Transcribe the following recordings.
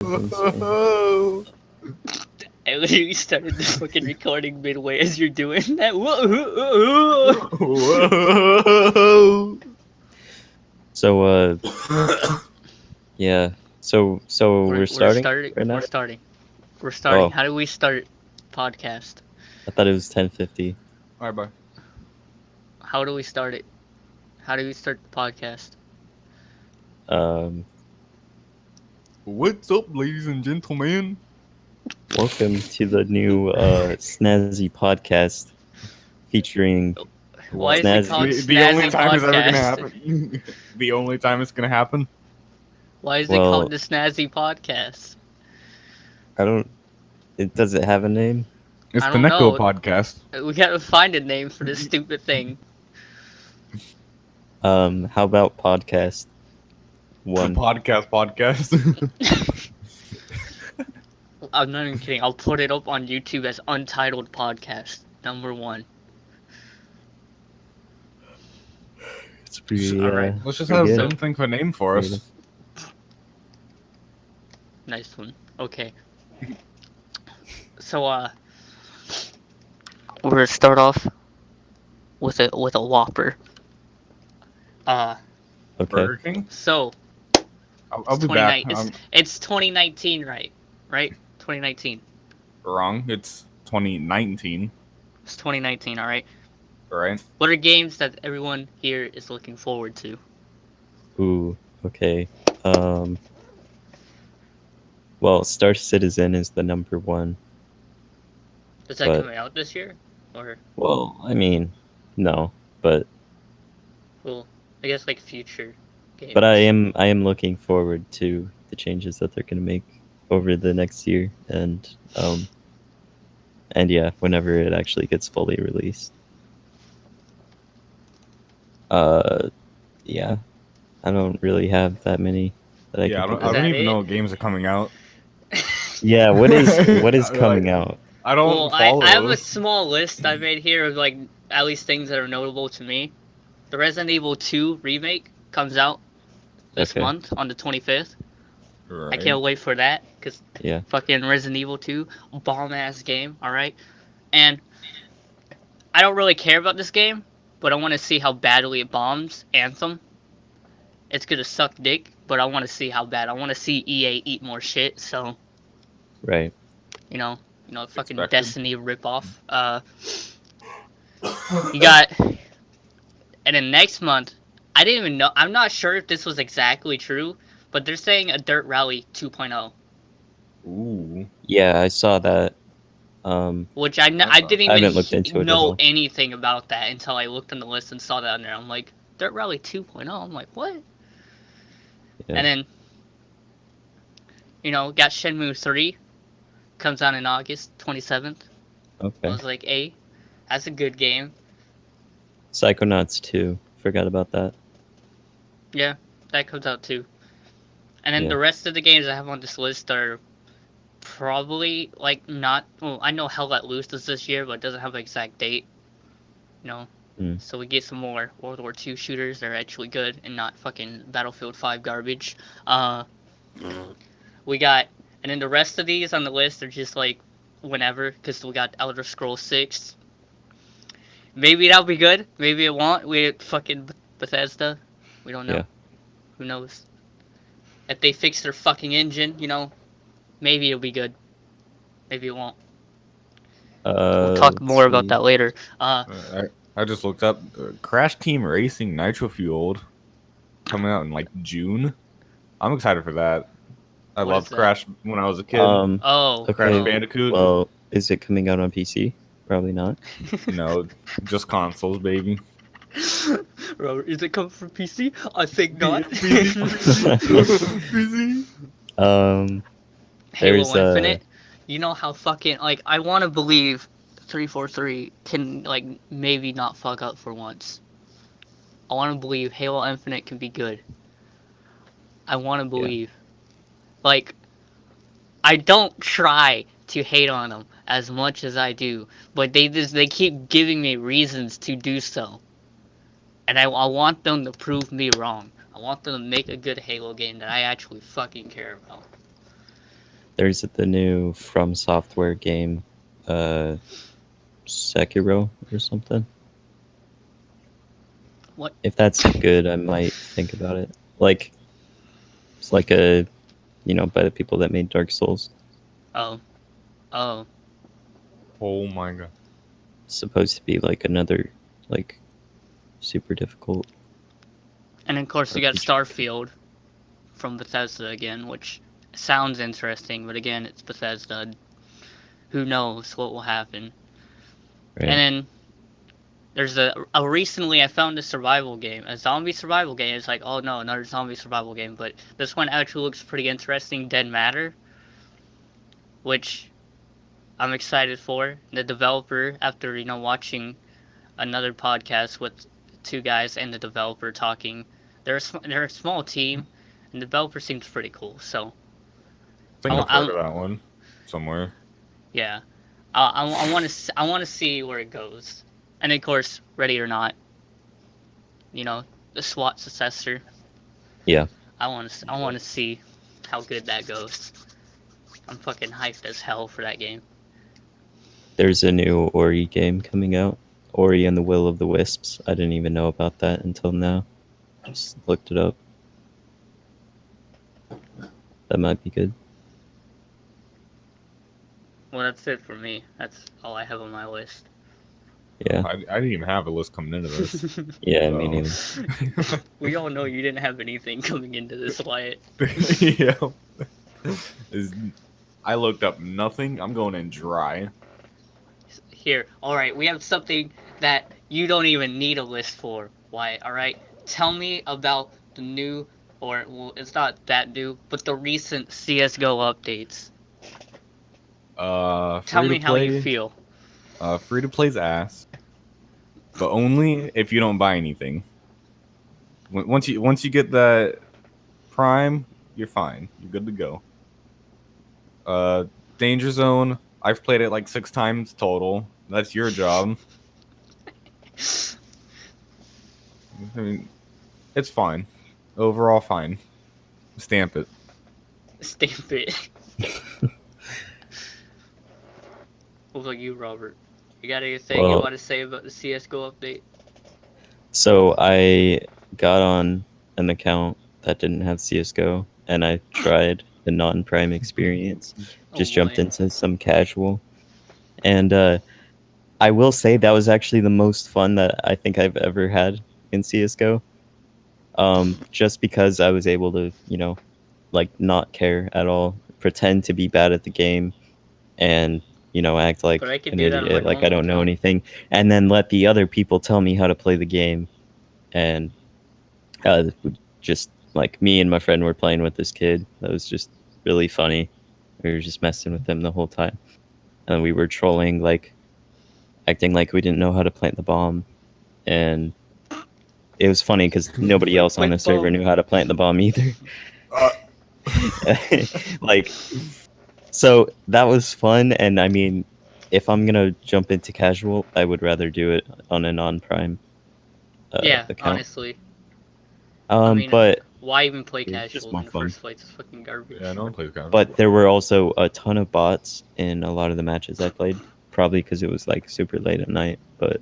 Insane. I literally started the fucking recording midway as you're doing that. Whoa. So, yeah. So we're starting right now? We're starting. We're starting. Oh, How do we start podcast? I thought it was 10:50. All right, bye. How do we start it? How do we start the podcast? What's up, ladies and gentlemen? Welcome to the new Snazzy podcast featuring Why is it called The only Snazzy time it's ever gonna Podcast? happen. The only time it's gonna happen. Why is it Well- called the Snazzy Podcast? Does it have a name? It's I the don't Neko know. podcast. We gotta find a name for this stupid thing. How about podcast one? Podcast. I'm not even kidding. I'll put it up on YouTube as Untitled Podcast #1. It's pretty. Alright. Let's just pretty have good. Ben think of a name for us. Nice one. Okay. So we're gonna start off with a Whopper. Okay. Burger King. So I'll be back. it's 2019, right? Right? 2019. Wrong. It's 2019. It's 2019. All right. All right. What are games that everyone here is looking forward to? Ooh. Okay. Well, Star Citizen is the number one. Is that But- coming out this year, or Well, I mean, no, but well, I guess like future games? but I am looking forward to the changes that they're gonna make over the next year, and yeah, whenever it actually gets fully released. Yeah, I don't really have that many that I Yeah, can think I of. that don't even it? know what games are coming out. Yeah, what is Like- coming out? I don't Well, follow. I have a small list I made here of like at least things that are notable to me. The Resident Evil 2 remake comes out this Okay. month on the 25th. I Right. can't wait for that because Yeah. fucking Resident Evil 2, bomb ass game, alright? And I don't really care about this game, but I want to see how badly it bombs Anthem. It's gonna suck dick, but I want to see how bad. I want to see EA eat more shit, so, Right. you know, fucking Expected. Destiny ripoff. You got, and then next month, I didn't even know, I'm not sure if this was exactly true, but they're saying a Dirt Rally 2.0. Ooh. Yeah, I saw that. Which I didn't I haven't even looked into it at know all. anything about that until I looked on the list and saw that on there. I'm like, Dirt Rally 2.0. I'm like, what? Yeah. And then, got Shenmue 3. Comes out in August 27th. I Okay. was like, hey, that's a good game. Psychonauts 2. Forgot about that. Yeah, that comes out too. And then Yeah. the rest of the games I have on this list are probably, like, not... Well, I know Hell Let Loose is this year, but it doesn't have an exact date. So we get some more World War II shooters that are actually good and not fucking Battlefield 5 garbage. We got... And then the rest of these on the list are just, like, whenever, because we got Elder Scrolls 6. Maybe that'll be good. Maybe it won't. We fucking Bethesda. We don't know. Yeah. Who knows? If they fix their fucking engine, maybe it'll be good. Maybe it won't. We'll talk let's more about see. that later. I just looked up Crash Team Racing Nitro Fueled coming out in like June. I'm excited for that. I What loved is that? Crash when I was a kid. Oh. Crash okay. Bandicoot. Well, is it coming out on PC? Probably not. No, just consoles, baby. Robert, is it coming from PC? I think not. Halo There's, Infinite. You know how fucking, like, I want to believe 343 can, like, maybe not fuck up for once. I want to believe Halo Infinite can be good. I want to believe. Like, I don't try to hate on them as much as I do, but they keep giving me reasons to do so. And I want them to prove me wrong. I want them to make a good Halo game that I actually fucking care about. There's the new From Software game, Sekiro or something. What? If that's good, I might think about it. Like, it's like a, by the people that made Dark Souls. Oh. Oh. Oh my god. It's supposed to be like another, like, super difficult. And of course, you got RPG. Starfield from Bethesda again, which sounds interesting, but again, it's Bethesda. Who knows what will happen? Right. And then there's a recently I found a survival game, a zombie survival game. It's like, oh no, another zombie survival game, but this one actually looks pretty interesting. Dead Matter, which I'm excited for. The developer, after watching another podcast with two guys and the developer talking, they're a small team, and the developer seems pretty cool. So I think I've heard of that one somewhere. yeah, I want to see where it goes, and of course, Ready or Not, the SWAT successor. Yeah. I want to see how good that goes. I'm fucking hyped as hell for that game. There's a new Ori game coming out. Ori and the Will of the Wisps. I didn't even know about that until now. Just looked it up. That might be good. Well, that's it for me. That's all I have on my list. Yeah. I didn't even have a list coming into this. Yeah, So. me neither. We all know you didn't have anything coming into this, Wyatt. Yeah. I looked up nothing. I'm going in dry. Here, alright, we have something that you don't even need a list for, Wyatt, alright? Tell me about the new, or, well, it's not that new, but the recent CSGO updates. Tell me how you feel. Free to play's ass, but only if you don't buy anything. Once you get that Prime, you're fine. You're good to go. Danger Zone. I've played it like 6 times total. That's your job. I mean, it's fine. Overall, fine. Stamp it. Stamp it. What about you, Robert? You got anything you want to say about the CSGO update? So I got on an account that didn't have CSGO, and I tried the non-Prime experience. Just jumped into some casual. And I will say that was actually the most fun that I think I've ever had in CSGO. Just because I was able to, like, not care at all, pretend to be bad at the game, and act like But I can an do that on my idiot, like I normal don't know account. anything, and then let the other people tell me how to play the game. And just like me and my friend were playing with this kid that was just really funny. We were just messing with him the whole time, and we were trolling, like acting like we didn't know how to plant the bomb, and it was funny because nobody else on the server knew how to plant the bomb either. Like, so that was fun. And I mean, if I'm gonna jump into casual, I would rather do it on a non-Prime account. Honestly. But why even play it's just casual more in the fun. first place? It's fucking garbage. Yeah, no one plays casual. But there were also a ton of bots in a lot of the matches I played, probably because it was like super late at night. But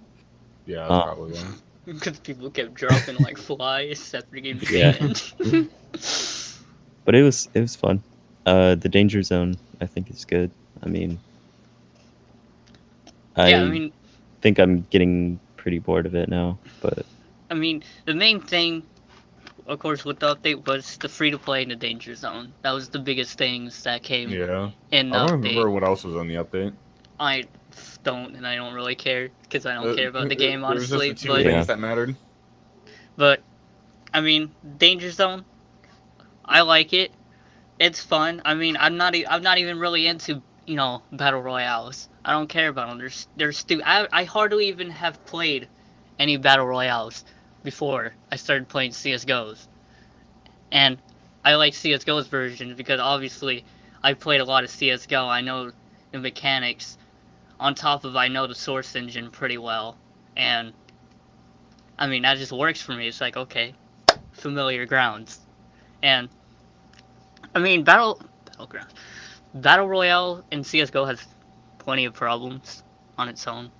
yeah, that's probably why. Because people kept dropping like flies after the game Yeah. end. But it was fun. The Danger Zone, I think, is good. I mean, I think I'm getting pretty bored of it now. But I mean, the main thing, of course, with the update was the free-to-play in the Danger Zone. That was the biggest things that came in the update. I don't remember what else was on the update. I don't, and I don't really care, because I don't care about the game, There was honestly. just the two things that mattered. But, I mean, Danger Zone, I like it. It's fun. I mean, I'm not even really into, battle royales. I don't care about them. I hardly even have played any battle royales before I started playing CS:GOs. And I like CS:GO's version because obviously I played a lot of CS:GO. I know the mechanics. On top of I know the source engine pretty well. And I mean, that just works for me. It's like, okay, familiar grounds. And I mean, Battlegrounds. Battle Royale in CS:GO has plenty of problems on its own,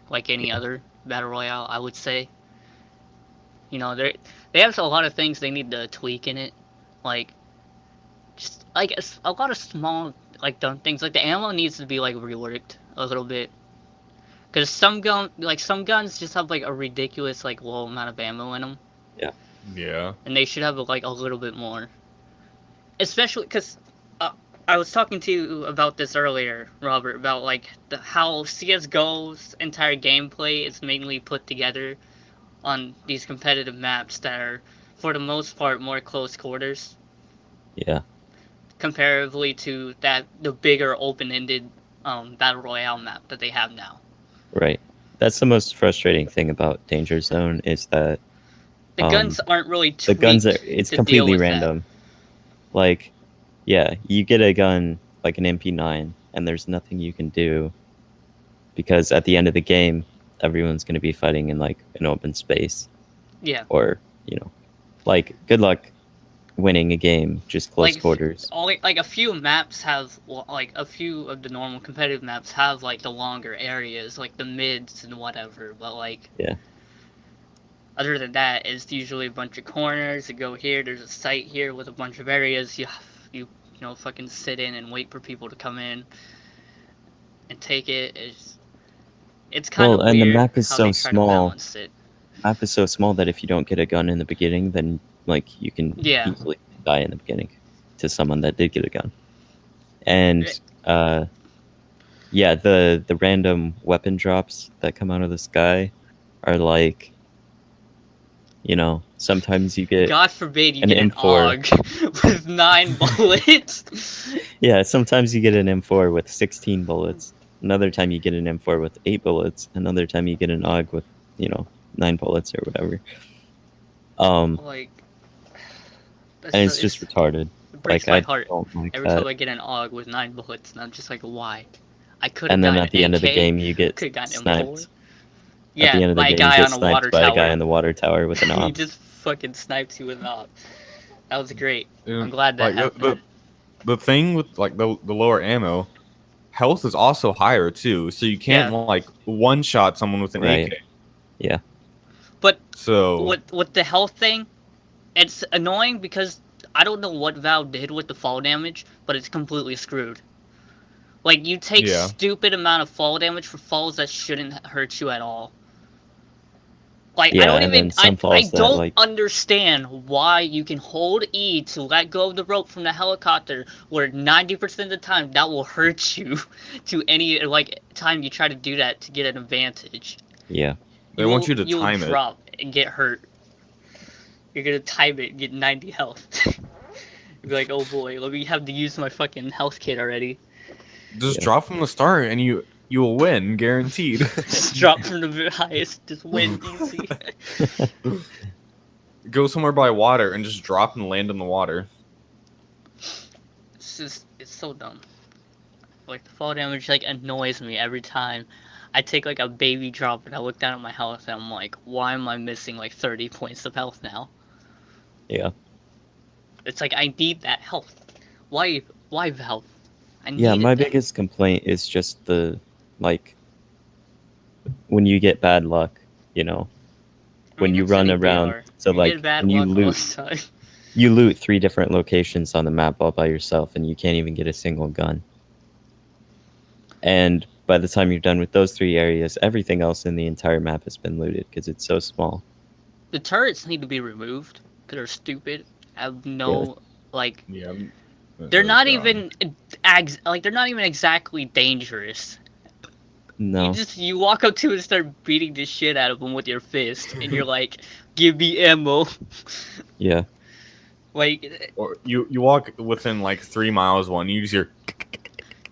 like any Yeah. other Battle Royale, I would say. You know, they have a lot of things they need to tweak in it, like just like a lot of small like dumb things. Like the ammo needs to be like reworked a little bit, because some guns just have like a ridiculous like low amount of ammo in them, Yeah. and they should have like a little bit more. Especially because I was talking to you about this earlier, Robert, about like how CS:GO's entire gameplay is mainly put together on these competitive maps that are, for the most part, more close quarters, Yeah. comparatively to the bigger open-ended battle royale map that they have now. Right. That's the most frustrating thing about Danger Zone is that The guns aren't really the guns are tweaked it's to deal completely with that. random. Like, yeah, you get a gun like an MP9 and there's nothing you can do because at the end of the game everyone's going to be fighting in like an open space Yeah, or, like good luck winning a game just close like quarters. only like a few maps have like a few of the normal competitive maps have like the longer areas, like the mids and whatever. But like Yeah. other than that, it's usually a bunch of corners. You go here, there's a site here with a bunch of areas. You fucking sit in and wait for people to come in and take it. It's kind Well, of and the weird map is how so they try to small. balance it. Map is so small that if you don't get a gun in the beginning, then like you can Yeah. easily die in the beginning to someone that did get a gun. And yeah, the random weapon drops that come out of the sky are like, sometimes you get God forbid you an get an M4. AUG with 9 bullets. Yeah, sometimes you get an M4 with 16 bullets. Another time you get an M4 with 8 bullets. Another time you get an AUG with, 9 bullets or whatever. Like, And it's just retarded. it breaks Like, my I heart don't like every time that. I get an AUG with 9 bullets, and I'm just like, why? I could have And then gotten at the end of the AK, game, you get could have gotten M4. sniped. At Yeah, the end of the by a game, you guy get on a water sniped by a guy tower. in the water tower with an He AUG. just fucking snipes you with an AUG. That was great. Yeah, I'm glad that like happened. the thing with like the lower ammo, health is also higher too, so you can't Yeah. like one shot someone with an Right. AK. Yeah. But So with the health thing, it's annoying because I don't know what Valve did with the fall damage, but it's completely screwed. Like, you take yeah, stupid amount of fall damage for falls that shouldn't hurt you at all. Like, Yeah, and then some I falls that, don't like, understand why you can hold E to let go of the rope from the helicopter, where 90% of the time that will hurt you to any, like, time you try to do that to get an advantage. yeah. they want you to You will time it. drop and get hurt. You're gonna time it and get 90 health. You'll be like, oh boy, let me have to use my fucking health kit already. Just Yeah. drop from the start, and you will win, guaranteed. Just drop from the highest, just win easy. Go somewhere by water and just drop and land in the water. It's so dumb. Like, the fall damage, like, annoys me every time I take, like, a baby drop and I look down at my health and I'm like, why am I missing, like, 30 points of health now? Yeah. It's like, I need that health. Why Valve? I Yeah, needed my that. biggest complaint is just the, like, when you get bad luck, when you it's run any around. BR. So, You like, get bad when you luck all loot, the time. you loot 3 different locations on the map all by yourself, and you can't even get a single gun. And by the time you're done with those 3 areas, everything else in the entire map has been looted because it's so small. The turrets need to be removed because they're stupid. I have no, like, Yeah, they're not God. even they're not even exactly dangerous. No. You walk up to it and start beating the shit out of them with your fist, and you're like, "Give me ammo." Yeah. Like, Or you walk within like 3 miles one, you just hear.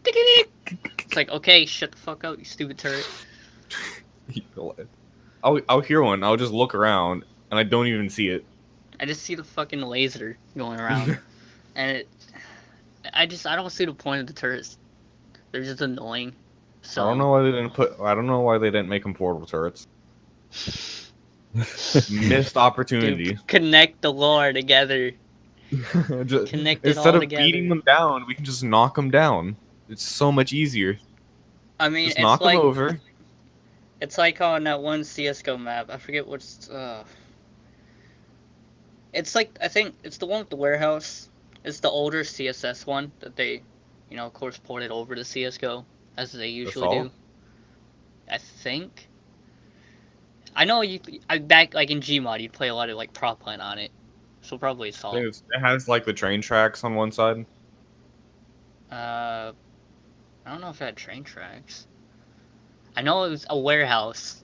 it's like, okay, shut the fuck up, you stupid turret. I'll hear one. I'll just look around, and I don't even see it. I just see the fucking laser going around, and I don't see the point of the turrets. They're just annoying. So I don't know why they didn't I don't know why they didn't make them portable turrets. Missed opportunity. Dude, connect the lore together. Connect it Instead all of beating together. them down, we can just knock them down. It's so much easier. I mean, Just knock them over. it's like on that one CS:GO map. I forget what's. It's like I think it's the one with the warehouse. It's the older CSS one that they, of course, ported over to CS:GO as they usually Assault? do. I think. I know I back like in Gmod, you'd play a lot of like prop line on it, so probably Assault. It has like the train tracks on one side. I don't know if it had train tracks. I know it was a warehouse,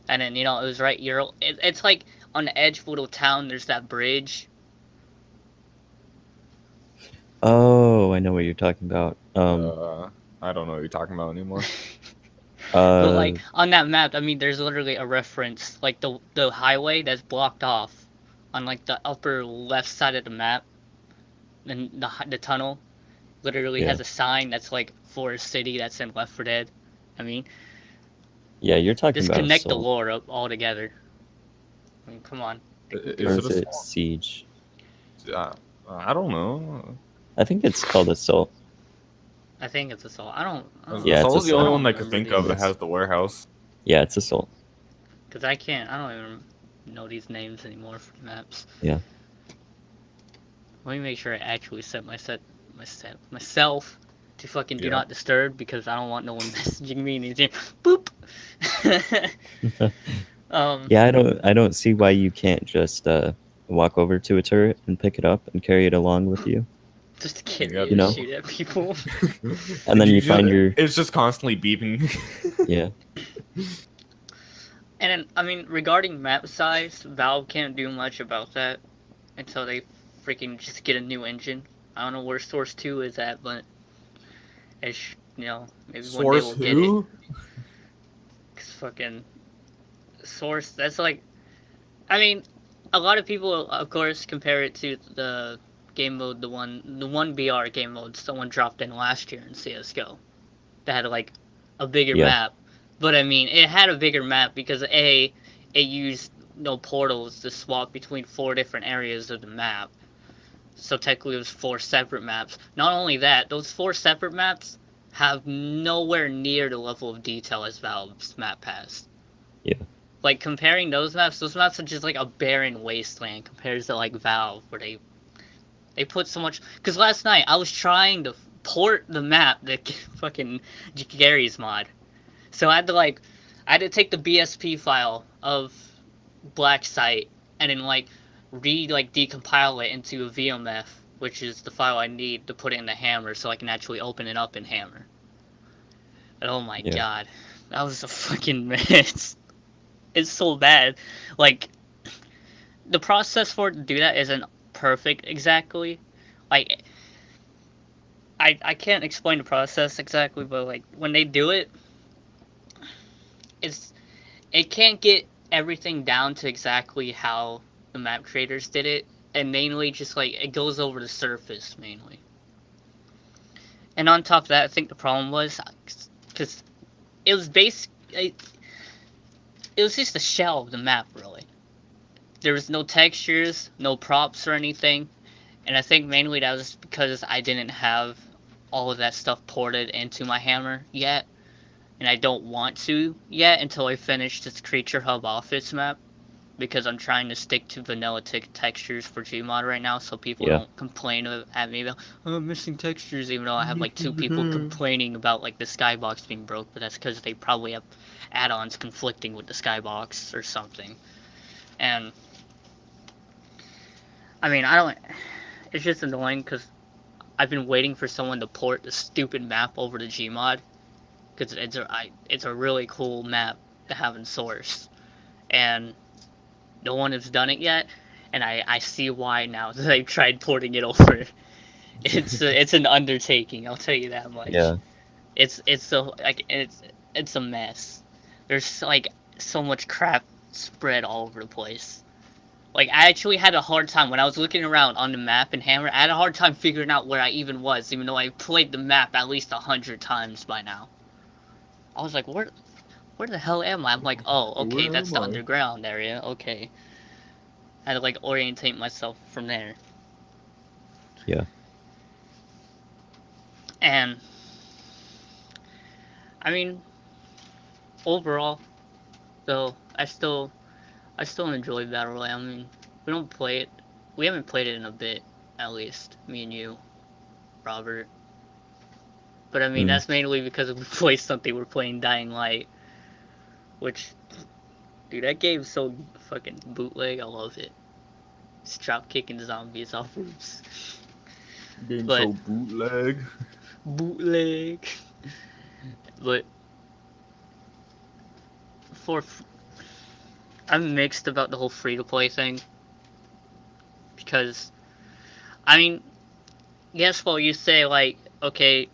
and then it was right. It's like on the edge of a little town. There's that bridge. Oh, I know what you're talking about. I don't know what you're talking about anymore. But like on that map, I mean, there's literally a reference, like the highway that's blocked off on like the upper left side of the map, and the tunnel literally Yeah. has a sign that's like for a city that's in Left 4 Dead. I mean, Yeah, you're talking just about connect the Assault. lore up all together. I mean, come on. Or Is is it it Siege? I don't know. I think it's called Assault. I think it's Assault. I don't Yeah, it's Assault's the only Assault. one I can think of that has the warehouse. Yeah, it's Assault. because I don't even know these names anymore for maps. Yeah. Let me make sure I actually set myself to fucking do Yeah. not disturb because I don't want no one messaging me and he's boop. Yeah, I don't see why you can't just walk over to a turret and pick it up and carry it along with you. Just to get Yeah, me to shoot at people. And then you find your It's just constantly beeping. yeah. And then, I mean, regarding map size, Valve can't do much about that until they freaking just get a new engine. I don't know where Source 2 is at, but it's, maybe one day Source we'll get it. who? Cause fucking Source, that's like, I mean, a lot of people, of course, compare it to the game mode, the one BR game mode someone dropped in last year in CS:GO. That had like a bigger Yeah. map, but I mean, it had a bigger map because it used no portals to swap between 4 different areas of the map. So technically, it was 4 separate maps. Not only that, those 4 separate maps have nowhere near the level of detail as Valve's map has. Yeah. Like comparing those maps are just like a barren wasteland compared to like Valve, where they put so much. Because last night I was trying to port the map that fucking Gary's mod, so I had to take the BSP file of Black Site and then like decompile it into a VMF, which is the file I need to put it in the Hammer so I can actually open it up in Hammer. And oh my god, that was a fucking mess. It's so bad. Like, the process for it to do that isn't perfect exactly. Like, I can't explain the process exactly, but like when they do it, it can't get everything down to exactly how the map creators did it, and mainly just like it goes over the surface mainly. And on top of that, I think the problem was because it was it was just a shell of the map really. There was no textures, no props or anything. And I think mainly that was because I didn't have all of that stuff ported into my Hammer yet. And I don't want to yet until I finish this Creature Hub Office map. Because I'm trying to stick to vanilla textures for Gmod right now so people don't complain at me about, oh, I'm missing textures, even though I have like 2 people complaining about like the skybox being broke, but that's because they probably have add-ons conflicting with the skybox or something. And I mean, it's just annoying because I've been waiting for someone to port the stupid map over to Gmod because it's a really cool map to have in Source, and no one has done it yet, and I see why now that I've tried porting it over. It's an undertaking, I'll tell you that much. Yeah. It's a mess. There's like so much crap spread all over the place. Like, I actually had a hard time when I was looking around on the map in Hammer. I had a hard time figuring out where I even was, even though I played the map at least 100 times by now. I was like, where the hell am I? I'm like, oh, okay, Where that's am the I? underground area. Okay. I had to like orientate myself from there. Yeah. And I mean, overall, though, I still enjoy Battle Royale. I mean, we don't play it. We haven't played it in a bit, at least. Me and you, Robert. But I mean, Mm. that's mainly because we play something. We're playing Dying Light, which, dude, that game's so fucking bootleg. I love it. Just drop kicking zombies off roofs. Game But so bootleg. bootleg. But for I'm mixed about the whole free to play thing because I mean, yes, well, you say like, okay,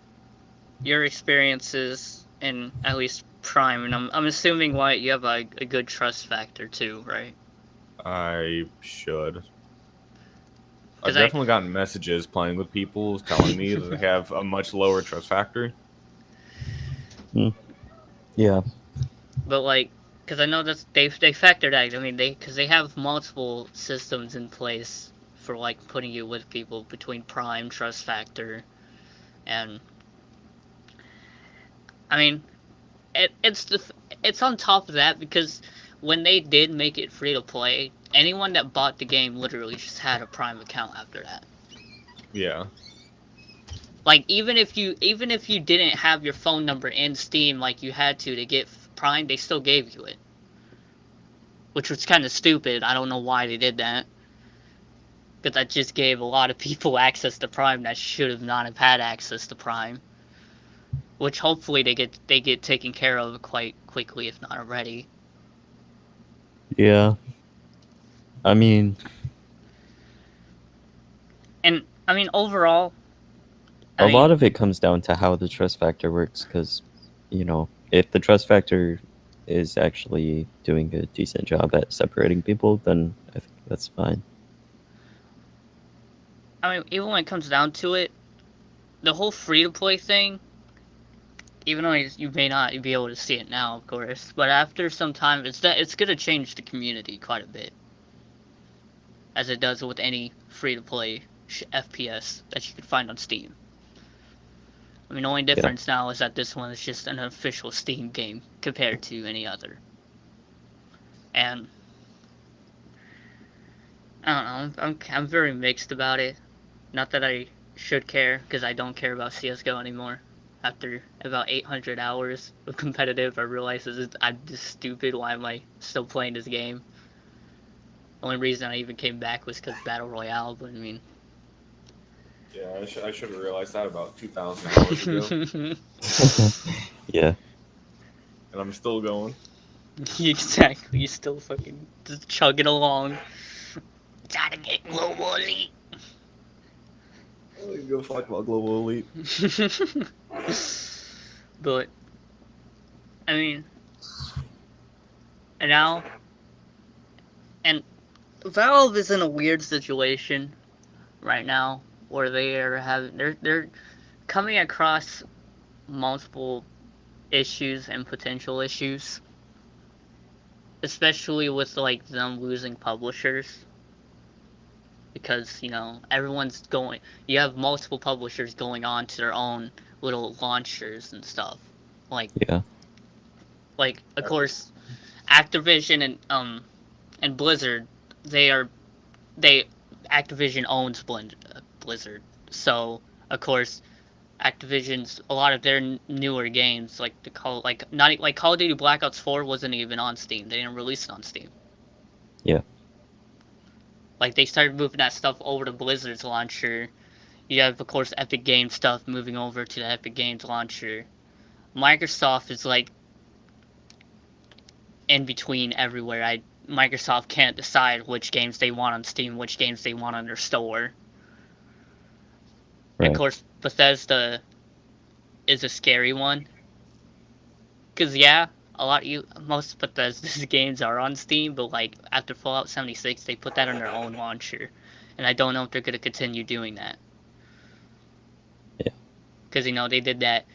your experiences in at least Prime, and I'm assuming why you have a good trust factor too, right? I should. I've Because I, definitely gotten messages playing with people telling me that they have a much lower trust factor. Mm. Yeah. but like, because I know that they factored that. I mean, because they have multiple systems in place for like putting you with people between Prime, trust factor, and I mean, it's on top of that because when they did make it free to play, anyone that bought the game literally just had a Prime account after that. Yeah. Like even if you didn't have your phone number in Steam like you had to get Prime, they still gave you it, which was kind of stupid. I don't know why they did that. Because that just gave a lot of people access to Prime that should have not have had access to Prime. Which hopefully they get taken care of quite quickly, if not already. Yeah. I mean, And I mean overall, a I lot mean of it comes down to how the trust factor works because, if the trust factor is actually doing a decent job at separating people, then I think that's fine. even when it comes down to it, the whole free to play thing, even though you may not be able to see it now, of course, but after some time, it's gonna change the community quite a bit, as it does with any free to play FPS that you can find on Steam. I mean, the only Yeah. difference now is that this one is just an official Steam game compared to any other. And I don't know, I'm very mixed about it. Not that I should care, because I don't care about CS:GO anymore. After about 800 hours of competitive, I realize I'm just stupid. Why am I still playing this game? The only reason I even came back was because Battle Royale, but I mean... Yeah, I should have realized that about 2,000 hours ago. Yeah. And I'm still going. Exactly, you still fucking just chugging along. Trying to get global elite. I don't give a fuck about Global Elite. But, I mean, and now, and Valve is in a weird situation right now where they're coming across multiple issues and potential issues, especially with like them losing publishers because everyone's going. You have multiple publishers going on to their own little launchers and stuff. Like Yeah. of course, Activision and Blizzard, they are they Activision owns Blizzard, so of course Activision's a lot of their newer games like the Call like not like Call of Duty Black Ops 4 wasn't even on Steam. They didn't release it on Steam. Yeah. Like they started moving that stuff over to Blizzard's launcher. You have of course Epic Games stuff moving over to the Epic Games launcher. Microsoft is like in between everywhere. Microsoft can't decide which games they want on Steam, which games they want on their store. And of Right. course, Bethesda is a scary one. Cause yeah, most Bethesda's games are on Steam, but like after Fallout 76, they put that on their own launcher, and I don't know if they're gonna continue doing that. Yeah. Cause they did that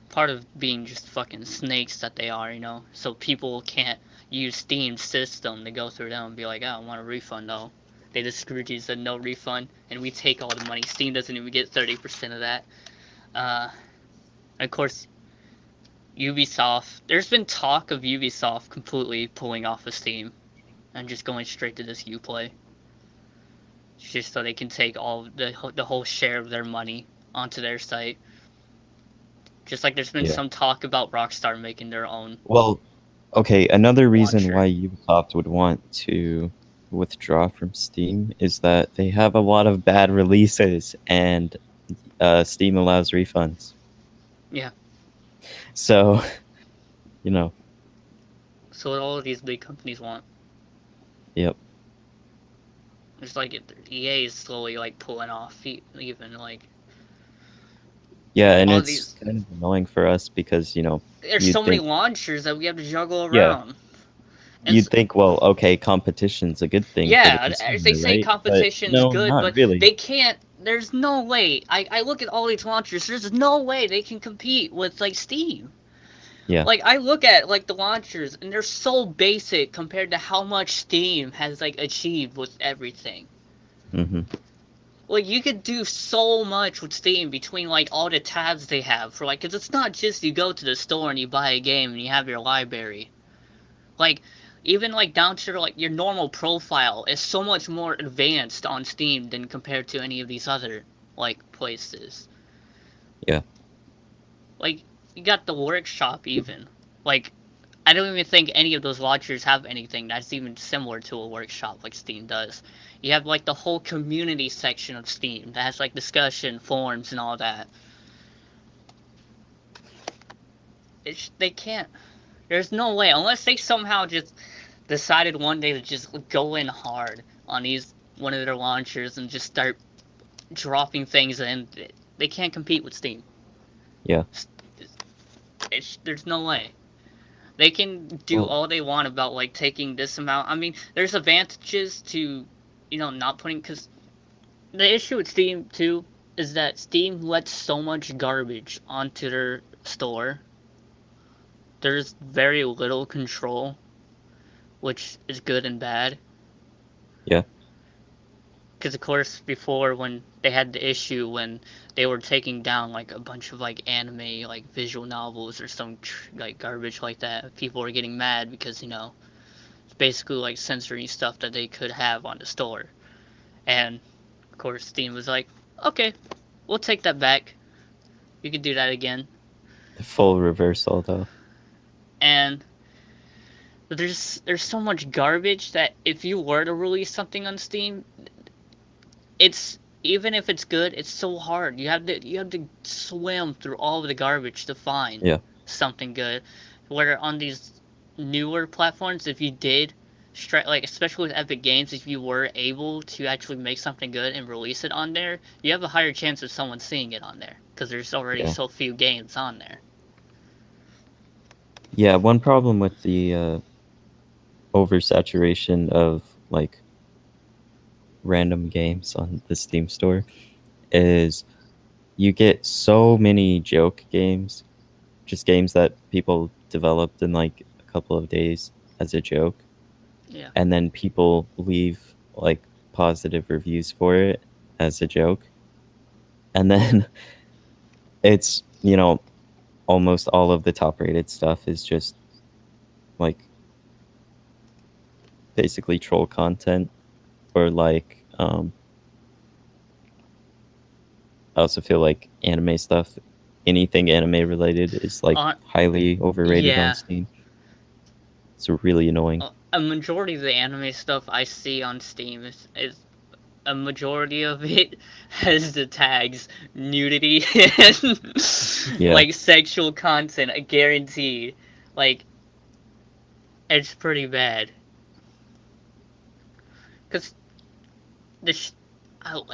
part of being just fucking snakes that they are, so people can't use Steam's system to go through them and be like, oh, I want a refund though. They just screwed you, said no refund, and we take all the money. Steam doesn't even get 30% of that. Of course, Ubisoft. There's been talk of Ubisoft completely pulling off of Steam and just going straight to this Uplay, just so they can take all the whole share of their money onto their site. Just like there's been some talk about Rockstar making their own. Well, okay, another reason launcher. why Ubisoft would want to withdraw from Steam is that they have a lot of bad releases, and Steam allows refunds. Yeah. So, you know. So what all of these big companies want. Yep. It's like EA is slowly like pulling off even like. Yeah, and all it's these... kind of annoying for us because, you know, there's so many launchers that we have to juggle around. Yeah. And you'd think, well, okay, competition's a good thing for the consumer, they say right? competition's no, good, not but really. they can't. There's no way. I look at all these launchers. There's no way they can compete with like Steam. Yeah. Like I look at like the launchers, and they're so basic compared to how much Steam has like achieved with everything. Mm-hmm. Like you could do so much with Steam between like all the tabs they have for like, cause it's not just you go to the store and you buy a game and you have your library. Like even like down to like your normal profile is so much more advanced on Steam than compared to any of these other like places. Yeah. Like you got the workshop even. Like I don't even think any of those launchers have anything that's even similar to a workshop like Steam does. You have like the whole community section of Steam that has like discussion, forums, and all that. They can't. There's no way, unless they somehow just decided one day to just go in hard on one of their launchers and just start dropping things in. They can't compete with Steam. Yeah. There's no way. They can do all they want about like taking this amount. I mean, there's advantages to, not putting, because the issue with Steam too is that Steam lets so much garbage onto their store. There's very little control, which is good and bad. Yeah. Because of course, before when they had the issue when they were taking down like a bunch of like anime, like visual novels or some like garbage like that, people were getting mad because it's basically like censoring stuff that they could have on the store. And of course, Steam was like, okay, we'll take that back. You can do that again. Full reversal though. And there's so much garbage that if you were to release something on Steam, it's, even if it's good, it's so hard. You have to swim through all of the garbage to find something good. Where on these newer platforms, if you did like especially with Epic Games, if you were able to actually make something good and release it on there, you have a higher chance of someone seeing it on there because there's already so few games on there. Yeah, one problem with the oversaturation of like random games on the Steam store is you get so many joke games, just games that people developed in like a couple of days as a joke. Yeah. And then people leave like positive reviews for it as a joke. And then it's, almost all of the top rated stuff is just like basically troll content or like I also feel like anime stuff, anything anime related is like highly overrated on Steam. It's really annoying. A majority of the anime stuff I see on Steam is a majority of it has the tags nudity and like sexual content, guaranteed. Like it's pretty bad. Cause I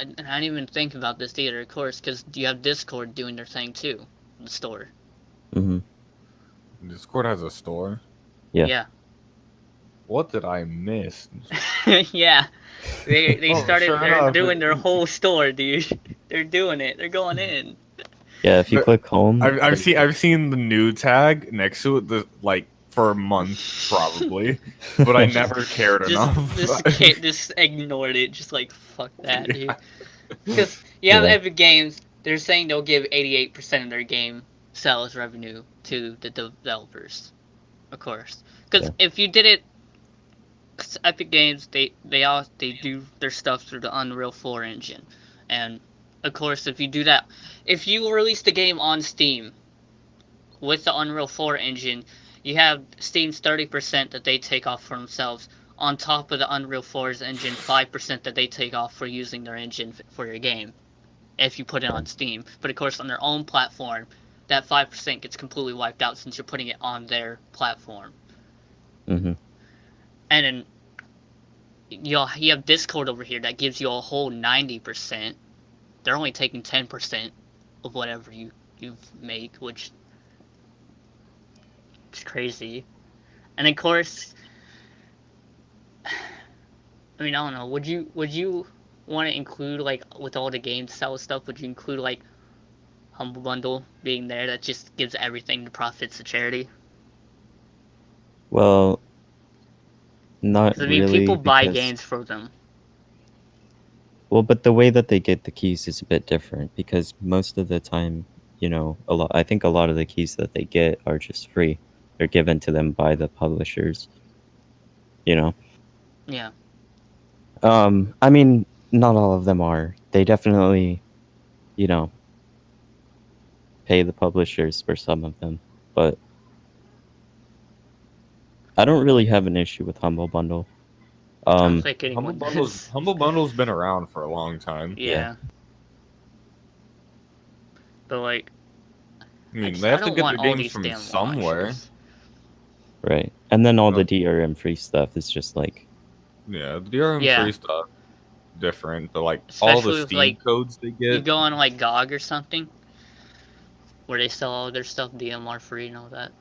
didn't even think about this either, of course, because you have Discord doing their thing too, the store. Mm-hmm. Discord has a store? Yeah. What did I miss? Yeah. They started doing their whole store, dude. They're doing it. They're going in. Yeah, if you click home, I've seen the new tag next to it. for a month, probably, but I never cared enough. Just ignored it. Just like fuck that, dude. Yeah. Because you have Yeah. Epic Games, they're saying they'll give 88% of their game sales revenue to the developers, of course. Because Yeah. if you did it, 'cause Epic Games, they do their stuff through the Unreal 4 engine, and of course if you do that, if you release the game on Steam with the Unreal 4 engine, you have Steam's 30% that they take off for themselves, on top of the Unreal 4's engine 5% that they take off for using their engine for your game, if you put it on Steam. But of course, on their own platform, that 5% gets completely wiped out since you're putting it on their platform. Mm-hmm. And then you have Discord over here that gives you a whole 90%. They're only taking 10% of whatever you make, which is crazy. And of course, I mean, I don't know. Would you want to include, like, with all the game style stuff? Would you include like Humble Bundle being there? That just gives everything the profits to charity. Well, not 'Cause, I mean, really, people buy because games for them. well, but the way that they get the keys is a bit different, because most of the time, I think a lot of the keys that they get are just free. They're given to them by the publishers. Yeah. I mean, not all of them are. They definitely, pay the publishers for some of them, but I don't really have an issue with Humble Bundle. I don't think Humble anyone Bundle's does. Humble Bundle's been around for a long time. Yeah. But like, I mean, I they have to don't get their want all games these from damn somewhere. launchers. Right. And then all Oh. the DRM free stuff is just like, Yeah, the DRM Yeah. free stuff different, but like all Especially the with, Steam like, codes they you get. go on like GOG or something, where they sell all their stuff DMR free and all that.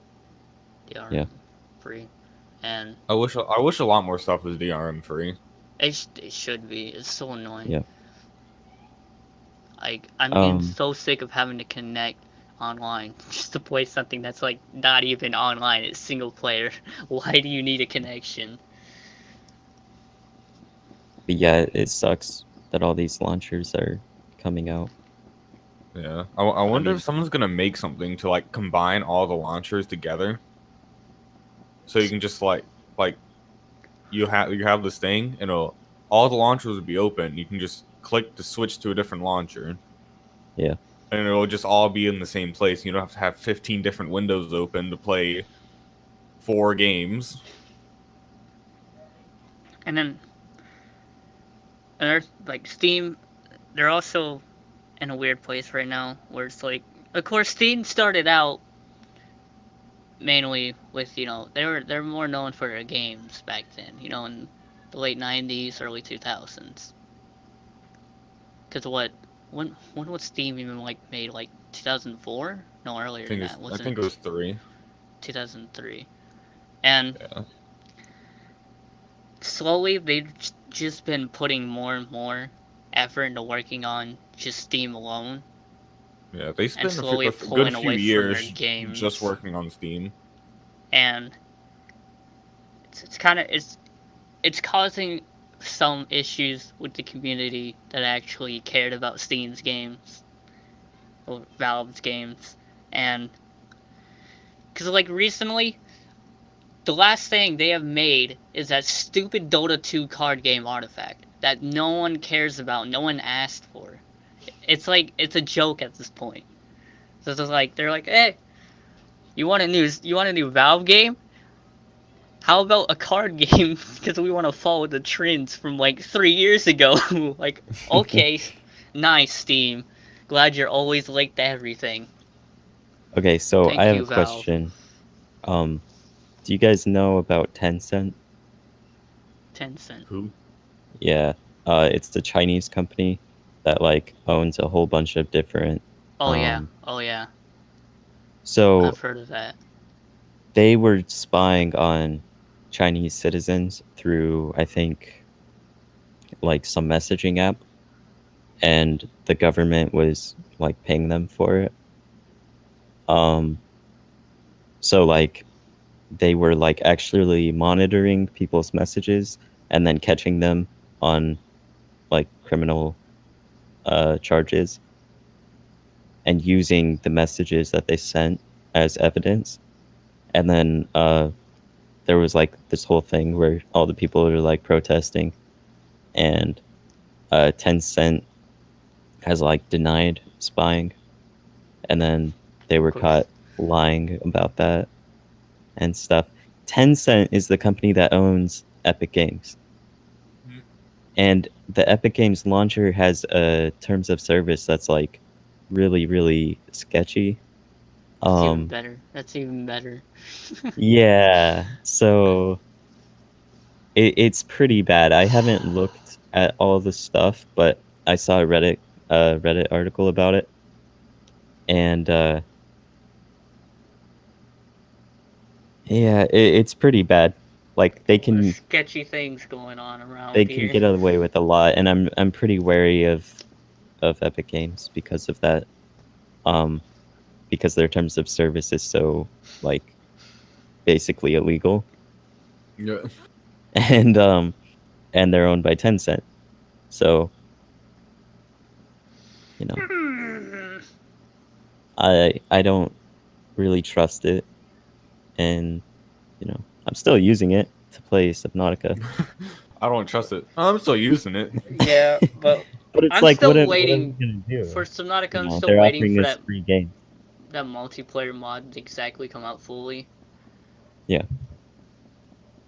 DRM Yeah. free, and I wish a lot more stuff was DRM free. it should be. It's so annoying. yeah. Like, I'm getting Um, so sick of having to connect online just to play something that's like not even online. It's single player. Why do you need a connection? but yeah, it sucks that all these launchers are coming out. Yeah, I wonder mean- if someone's gonna make something to like combine all the launchers together, so you can just like you have this thing, and all the launchers will be open. You can just click to switch to a different launcher. Yeah. And it'll just all be in the same place. You don't have to have 15 different windows open to play 4 games. And then, and there's like Steam. They're also in a weird place right now where it's like, of course, Steam started out mainly with, they're more known for their games back then, in the late 90s, early 2000s. Because when was Steam even like made, like 2004? No, earlier than that, I wasn't think it? it was 3. 2003. And Yeah. slowly they've just been putting more and more effort into working on just Steam alone, Yeah, they and spent slowly a good pulling few away from their years games. just working on Steam. And it's kind of it's causing some issues with the community that actually cared about Steam's games or Valve's games. And because, like, recently the last thing they have made is that stupid Dota 2 card game Artifact that no one cares about, no one asked for. It's like, it's a joke at this point. So it's like, they're like, hey, you want a new Valve game? How about a card game? Because we want to follow the trends from like 3 years ago. Like, okay, nice, Steam. Glad you're always late to everything. Okay, so Thank I have you, a Valve. question. Do you guys know about Tencent? Tencent. Who? Yeah. It's the Chinese company that like owns a whole bunch of different. Oh yeah. So I've heard of that. they were spying on Chinese citizens through, I think, like some messaging app, and the government was like paying them for it. So like they were like actually monitoring people's messages and then catching them on like criminal charges and using the messages that they sent as evidence. And then there was like this whole thing where all the people were like protesting, and Tencent has like denied spying, and then they were caught lying about that and stuff. Tencent is the company that owns Epic Games. Mhm. And the Epic Games launcher has a terms of service that's like really, really sketchy. That's even better. That's even better. Yeah, so it's pretty bad. I haven't looked at all the stuff, but I saw a Reddit article about it, and yeah, it's pretty bad. Like There's sketchy things going on they around can here. get away with a lot, and I'm pretty wary of Epic Games because of that. Because their terms of service is so like basically illegal, Yeah. and they're owned by Tencent, so you know I don't really trust it, and I'm still using it to play Subnautica. I don't trust it. I'm still using it. Yeah, but But it's I'm like, still what are waiting we gonna do? for Subnautica. I'm still They're waiting offering for us free games. that multiplayer mod to exactly come out fully. Yeah,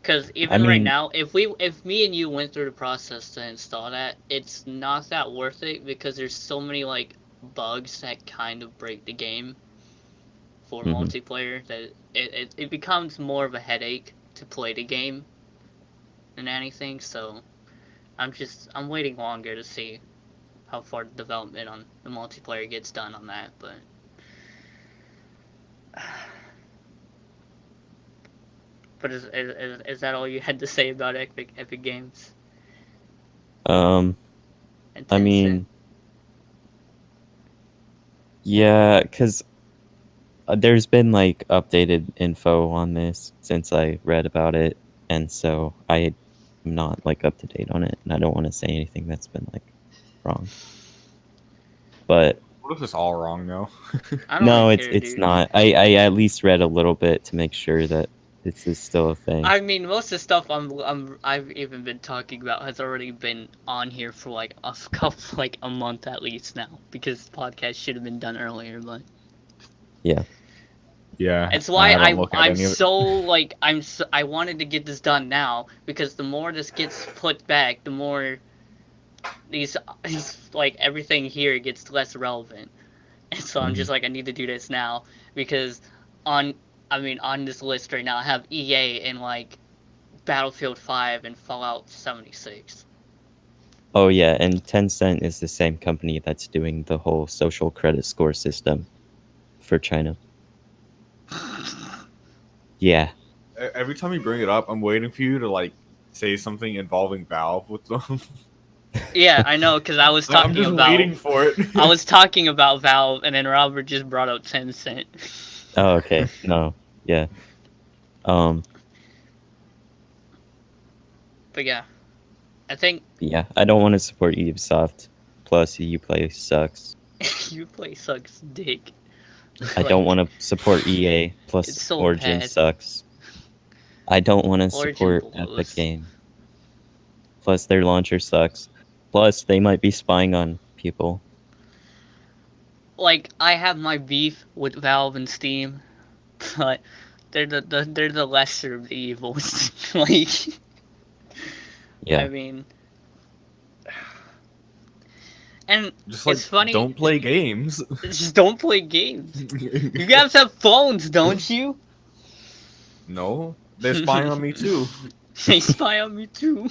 Because I even right mean, now, if me and you went through the process to install that, it's not that worth it because there's so many like bugs that kind of break the game for mhm. multiplayer that it becomes more of a headache to play the game than anything. So I'm waiting longer to see how far the development on the multiplayer gets done on that. But is that all you had to say about Epic Games Um, and I Tencent? mean, yeah, because there's been like updated info on this since I read about it, and so I'm not like up to date on it, and I don't want to say anything that's been like wrong. But What if it's all wrong though? I don't really no, care, it's dude. not. I at least read a little bit to make sure that this is still a thing. I mean, most of the stuff I've even been talking about has already been on here for like a couple, like a month at least now, because the podcast should have been done earlier. But Yeah. Yeah, it's why I don't look at I'm any of it. so like I wanted to get this done now because the more this gets put back, the more these like everything here gets less relevant. And so I'm just Mhm. like I need to do this now because on on this list right now I have EA and like Battlefield 5 and Fallout 76. Oh yeah, and Tencent is the same company that's doing the whole social credit score system for China. Yeah. Every time you bring it up, I'm waiting for you to like say something involving Valve with them. Yeah, I know because I'm just waiting for it. I was talking about Valve and then Robert just brought up Tencent. Oh, okay. No. Yeah. Um. But yeah, I think Yeah. I don't want to support Ubisoft. Plus, Uplay sucks. Uplay sucks dick. I don't want to support EA. Plus, It's so Origin bad. sucks. I don't want to Origin support Epic blows. Game. Plus, their launcher sucks. Plus, they might be spying on people. Like I have my beef with Valve and Steam, but they're the lesser of the evils. Like I Yeah. mean, and Just like it's funny. don't play games. Just don't play games. You guys have phones, don't you? No, they're spying on me too. They spy on me too.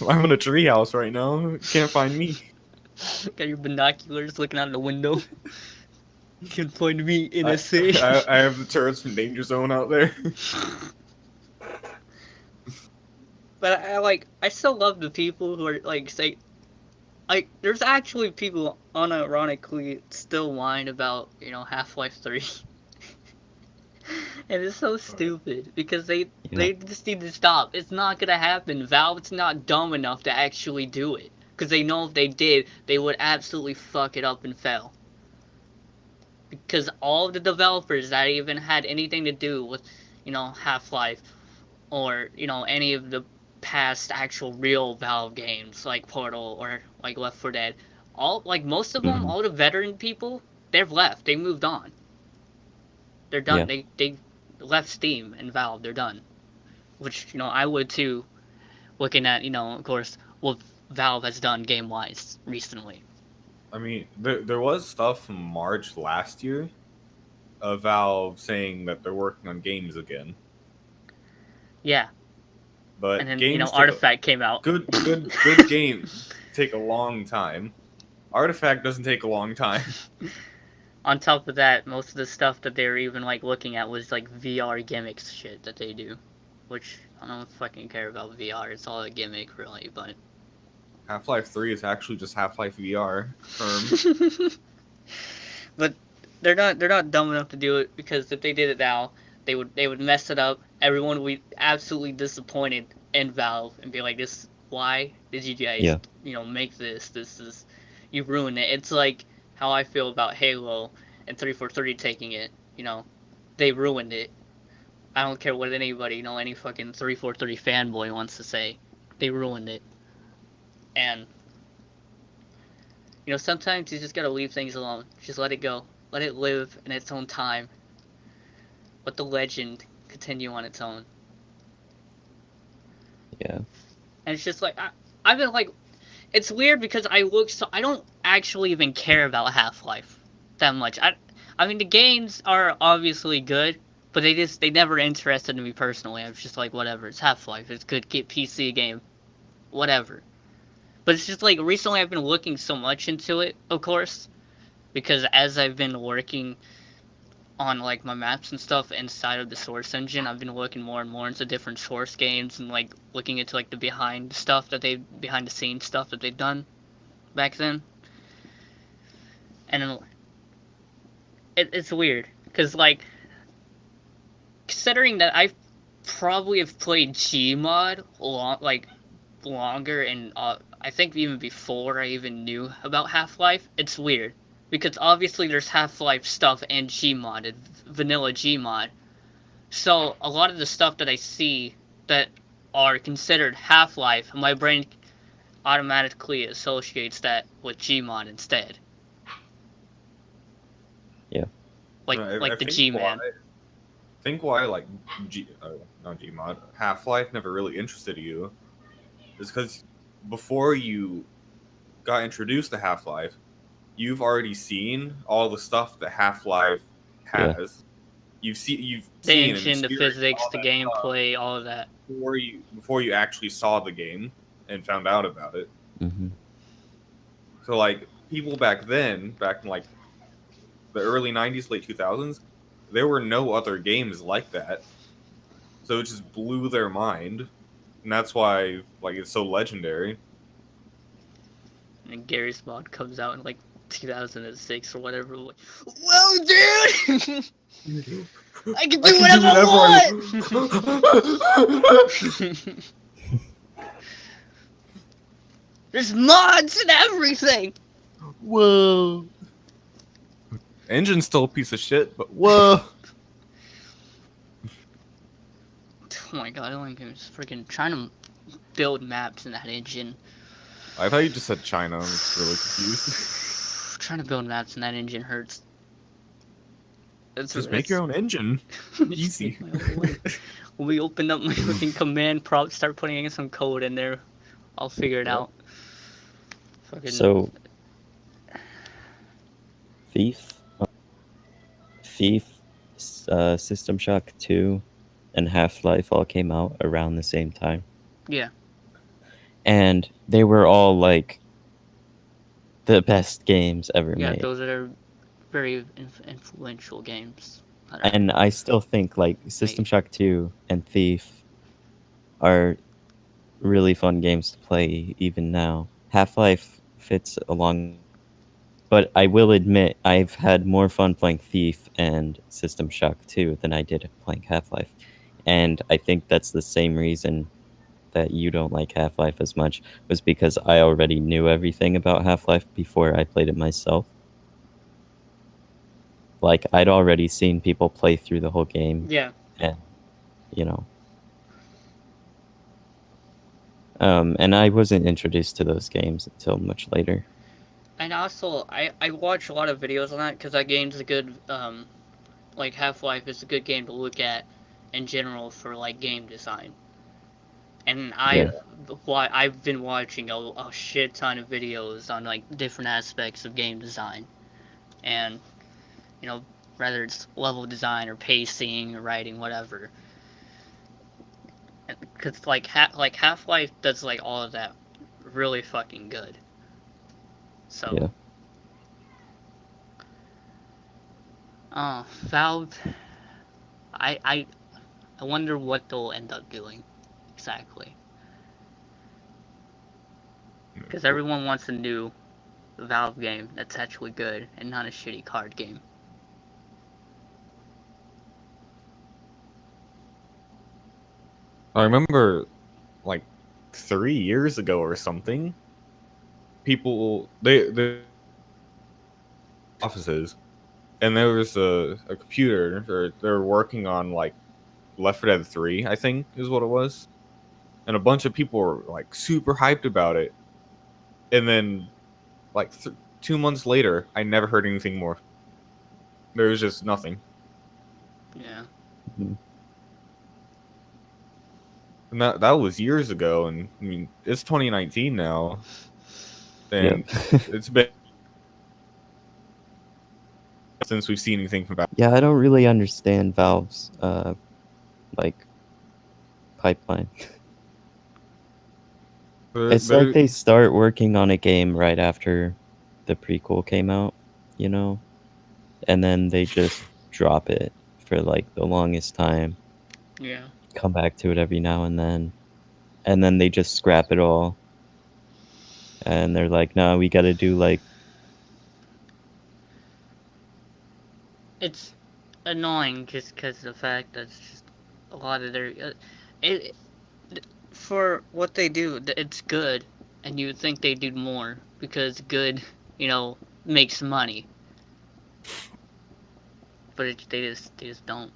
I'm in a treehouse right now. Can't find me. Got your binoculars looking out the window. Can't find me, I, NSA. I have the turrets from Danger Zone out there. But I still love the people who are like say like there's actually people unironically still whine about Half-Life 3. And it's so stupid because they Yeah. just need to stop. It's not gonna happen. Valve's not dumb enough to actually do it because they know if they did, they would absolutely fuck it up and fail. Because all of the developers that even had anything to do with, Half-Life or any of the past actual real Valve games like Portal or like Left 4 Dead, all like most of them, Mhm. all the veteran people, they've left. They moved on. They're done. Yeah. They left Steam and Valve. They're done. Which I would too, looking at of course what Valve has done game wise recently. I mean, there was stuff from March last year of Valve saying that they're working on games again, Yeah, and but then games take a Artifact came out. good games take a long time. Artifact doesn't take a long time. On top of that, most of the stuff that they were even like looking at was like VR gimmicks shit that they do, which I don't fucking care about VR. It's all a gimmick really, but Half-Life 3 is actually just Half-Life VR. Confirmed. but they're not dumb enough to do it because if they did it now, they would mess it up. Everyone would be absolutely disappointed in Valve and be like, "This, why did you guys, Yeah. make this? This is, you ruined it." It's like how I feel about Halo and 343 taking it. They ruined it. I don't care what anybody, any fucking 343 fanboy wants to say. They ruined it. And sometimes you just gotta leave things alone. Just let it go. Let it live in its own time. Let the legend continue on its own. Yeah. And it's just like I've been like, it's weird because I don't actually even care about Half-Life that much. I mean the games are obviously good, but they never interested me personally. I was just like whatever. It's Half-Life. It's good. Get PC game. Whatever. But it's just like recently I've been looking so much into it, of course, because as I've been working on like my maps and stuff inside of the Source engine, I've been looking more and more into different Source games and like looking into like the behind the scenes stuff that they've done back then. And it's weird because like considering that I probably have played Gmod longer and I think even before I even knew about Half-Life, it's weird because obviously there's Half-Life stuff and Gmod, and vanilla Gmod. So a lot of the stuff that I see that are considered Half-Life, my brain automatically associates that with Gmod instead. Yeah. Like I the think G-Man. why like not Gmod Half-Life never really interested you is because before you got introduced to Half-Life, you've already seen all the stuff that Half-Life Yeah. has. You've The seen and engine, the experienced physics, all the that stuff gameplay, all of that. before you actually saw the game and found out about it. Mm-hmm. So like people back then, back in like the early '90s, late 2000s, there were no other games like that. So it just blew their mind, and that's why like it's so legendary. And Gary's mod comes out in like 2006 or whatever. Like, whoa, dude! I can do whatever I want! There's mods and everything! Whoa. Engine's still a piece of shit, but whoa. Oh my god, I don't think I'm just freaking trying to build maps in that engine. I thought you just said China. I was really confused. Trying to build maps in that engine hurts. Just make your own engine. Easy. When we open up my fucking command prompt, start putting in some code in there, I'll figure it out. Fucking... So, Thief, System Shock 2, and Half-Life all came out around the same time. Yeah. And they were all like the best games ever made. Yeah, those are very influential games. And I still think like System Shock 2 and Thief are really fun games to play even now. Half-Life fits along But I will admit, I've had more fun playing Thief and System Shock 2 than I did playing Half-Life. And I think that's the same reason that you don't like Half-Life as much, was because I already knew everything about Half-Life before I played it myself. Like, I'd already seen people play through the whole game. Yeah. And, you know. And I wasn't introduced to those games until much later. And also, I watch a lot of videos on that because that game's a good, like Half-Life is a good game to look at in general for like game design. And Yeah. I've been watching a shit ton of videos on like different aspects of game design, and you know, whether it's level design or pacing or writing, whatever. Because like Half-Life does like all of that really fucking good. So. Yeah. Valve. I wonder what they'll end up doing exactly. Because everyone wants a new Valve game that's actually good and not a shitty card game. I remember like 3 years ago or something, people they offices, and there was a computer, or they were working on like Left 4 Dead 3, I think is what it was, and a bunch of people were like super hyped about it, and then like 2 months later, I never heard anything more. There was just nothing. Yeah. Mm-hmm. And that was years ago, and I mean it's 2019 now, and Yep. it's been since we've seen anything from Valve. Yeah, I don't really understand Valve's like pipeline. It's like they start working on a game right after the prequel came out, you know? And then they just drop it for like the longest time. Yeah. Come back to it every now and then. And then they just scrap it all. And they're like, no, we gotta do like... It's annoying just because of the fact that it's just a lot of their. It For what they do, it's good, and you would think they do more because good, makes money. But they just don't.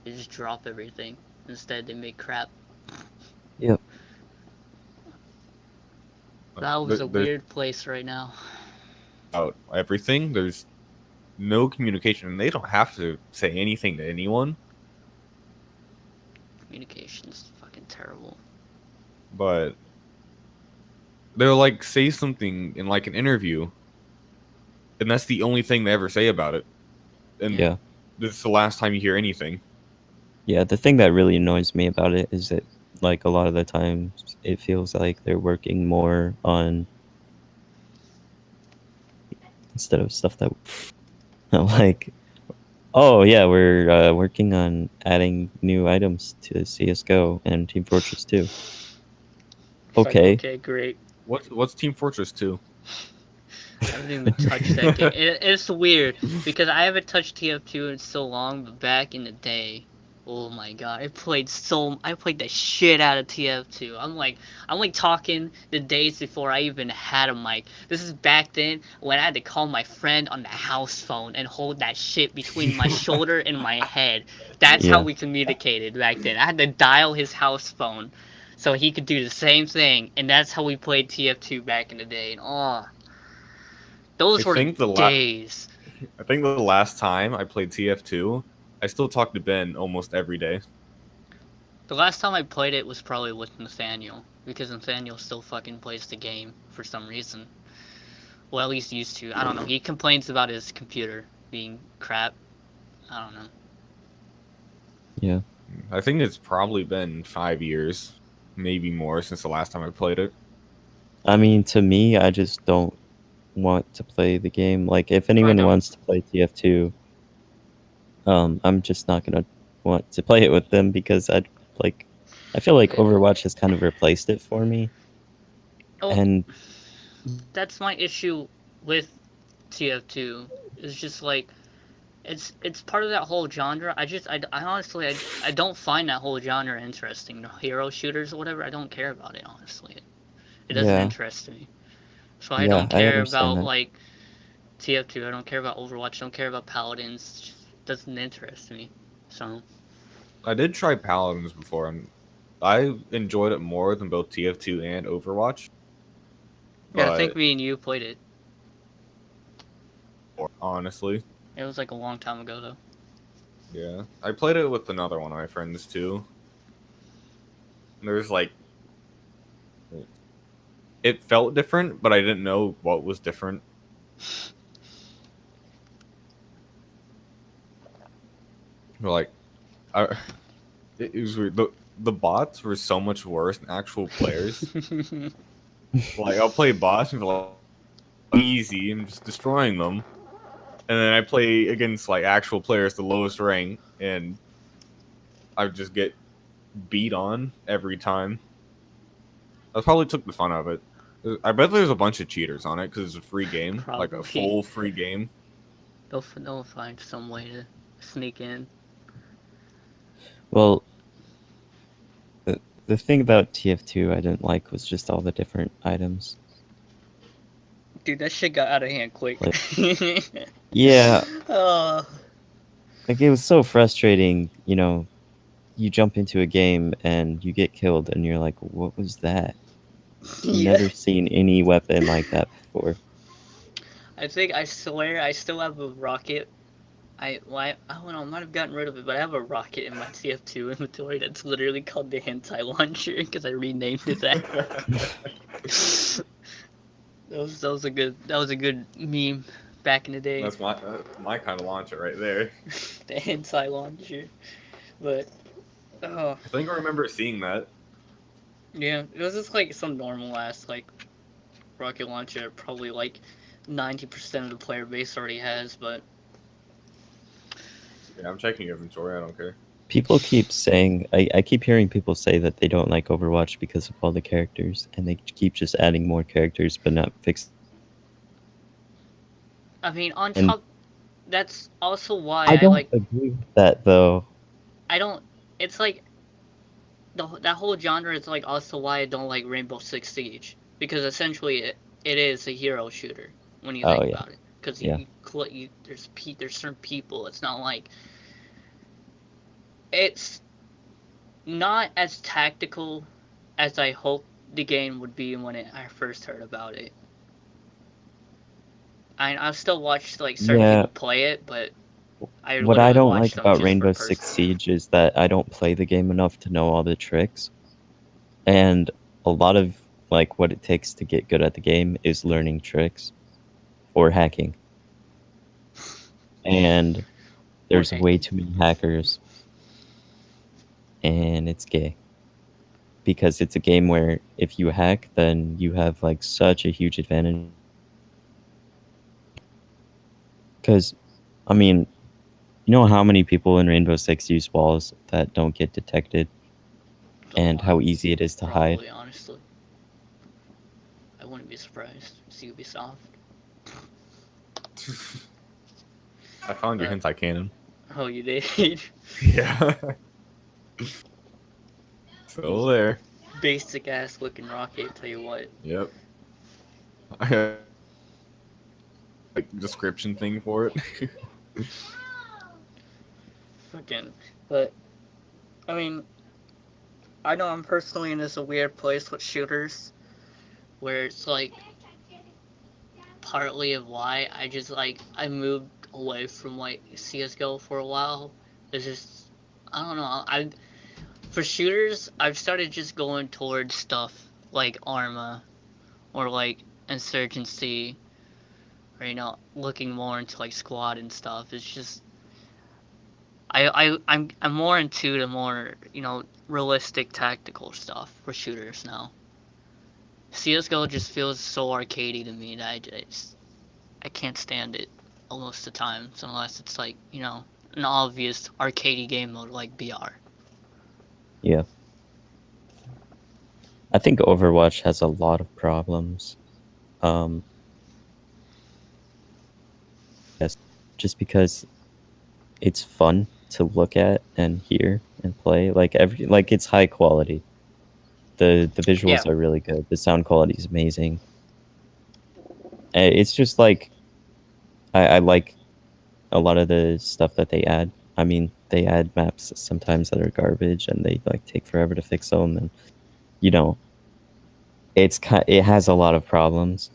They just drop everything. Instead, they make crap. Yep. Valve is a weird place right now. About everything, there's no communication, and they don't have to say anything to anyone. Communication's fucking terrible. But they'll like say something in like an interview, and that's the only thing they ever say about it. And Yeah. this is the last time you hear anything. Yeah, the thing that really annoys me about it is that, like, a lot of the times it feels like they're working more on, instead of stuff that, like, oh yeah, we're working on adding new items to CSGO and Team Fortress 2. Okay. Like, okay, great. What's Team Fortress 2? I haven't even touched that game. It's weird because I haven't touched TF2 in so long, but back in the day, oh my god, I played the shit out of TF2. I'm like talking the days before I even had a mic. This is back then when I had to call my friend on the house phone and hold that shit between my shoulder and my head. That's how we communicated back then. I had to dial his house phone so he could do the same thing, and that's how we played TF2 back in the day. And those were days. I think the last time I played TF2, I still talk to Ben almost every day. The last time I played it was probably with Nathaniel, because Nathaniel still fucking plays the game for some reason. Well, at least used to. I don't know. He complains about his computer being crap. I don't know. Yeah. I think it's probably been 5 years, maybe more, since the last time I played it. I mean, to me, I just don't want to play the game. Like, if anyone wants to play TF2, I'm just not gonna want to play it with them because I feel like Overwatch has kind of replaced it for me. Oh. And that's my issue with TF2. It's just like it's part of that whole genre. I honestly I don't find that whole genre interesting. The hero shooters or whatever. I don't care about it honestly. It doesn't Yeah, interest me. So I yeah, don't I care understand about that. like TF2. I don't care about Overwatch. I don't care about Paladins. It just doesn't interest me. So I did try Paladins before, and I enjoyed it more than both TF2 and Overwatch. yeah, I think But me and you played it. honestly, It was like a long time ago though. yeah, I played it with another one of my friends too. There's like, it felt different, but I didn't know what was different. Like, I, it was weird. The bots were so much worse than actual players. Like, I'll play bots and be like, easy, I'm just destroying them. And then I play against like actual players, the lowest rank, and I just get beat on every time. I probably took the fun of it. I bet there's a bunch of cheaters on it because it's a free game, like a Probably full free game. they'll find some way to sneak in. Well, the thing about TF2 I didn't like was just all the different items. Dude, that shit got out of hand quick. Like, yeah, Oh, like it was so frustrating. You know, you jump into a game and you get killed, and you're like, "What was that? yeah. Never seen any weapon like that before." I swear I still have a rocket. I don't know, I might have gotten rid of it, but I have a rocket in my TF2 inventory that's literally called the hentai launcher because I renamed it that. That was a good meme back in the day. That's my kind of launcher right there. The hentai launcher. But oh I think I remember seeing that. yeah, it was just like some normal ass like rocket launcher, probably like 90% of the player base already has, but Yeah, I'm checking your inventory. I don't care. People keep saying, I keep hearing people say that they don't like Overwatch because of all the characters, and they keep just adding more characters but not fixing. I mean on And top that's also why I I don't like agree with that though. I don't it's like that whole genre is like also why I don't like Rainbow Six Siege because essentially it is a hero shooter when you Oh think yeah, about it because yeah, there's certain people it's not like it's not as tactical as I hoped the game would be when I first heard about it. I've still watched like certain yeah. people play it, but I What I literally don't watched like them about just for Rainbow Six personal. Siege is that I don't play the game enough to know all the tricks, and a lot of like what it takes to get good at the game is learning tricks or hacking. And Or there's way hacking. too many hackers, and it's gay because it's a game where if you hack, then you have like such a huge advantage. Because, I mean, you know how many people in Rainbow Six use walls that don't get detected, A and lot, how easy it is to hide. probably honestly. I wouldn't be surprised. It's Ubisoft. I found your But hentai cannon. oh, you did. Yeah, still there. Basic ass looking rocket. Tell you what. Yep. I have like description thing for it. Fucking. But I mean, I know I'm personally in this a weird place with shooters, where it's like partly of why I just like I moved away from like CS:GO for a while. It's just I don't know. I for shooters I've started just going towards stuff like Arma or like Insurgency or looking more into like squad and stuff. It's just I'm more into the more realistic tactical stuff for shooters now. CS:GO just feels so arcadey to me that I can't stand it most of the times unless it's like an obvious arcadey game mode like BR. Yeah. I think Overwatch has a lot of problems. Yes, just because it's fun to look at and hear and play. Like it's high quality. The visuals Yeah. are really good. The sound quality is amazing. It's just like I like a lot of the stuff that they add. I mean, they add maps sometimes that are garbage and they like take forever to fix them, and you know, it has a lot of problems,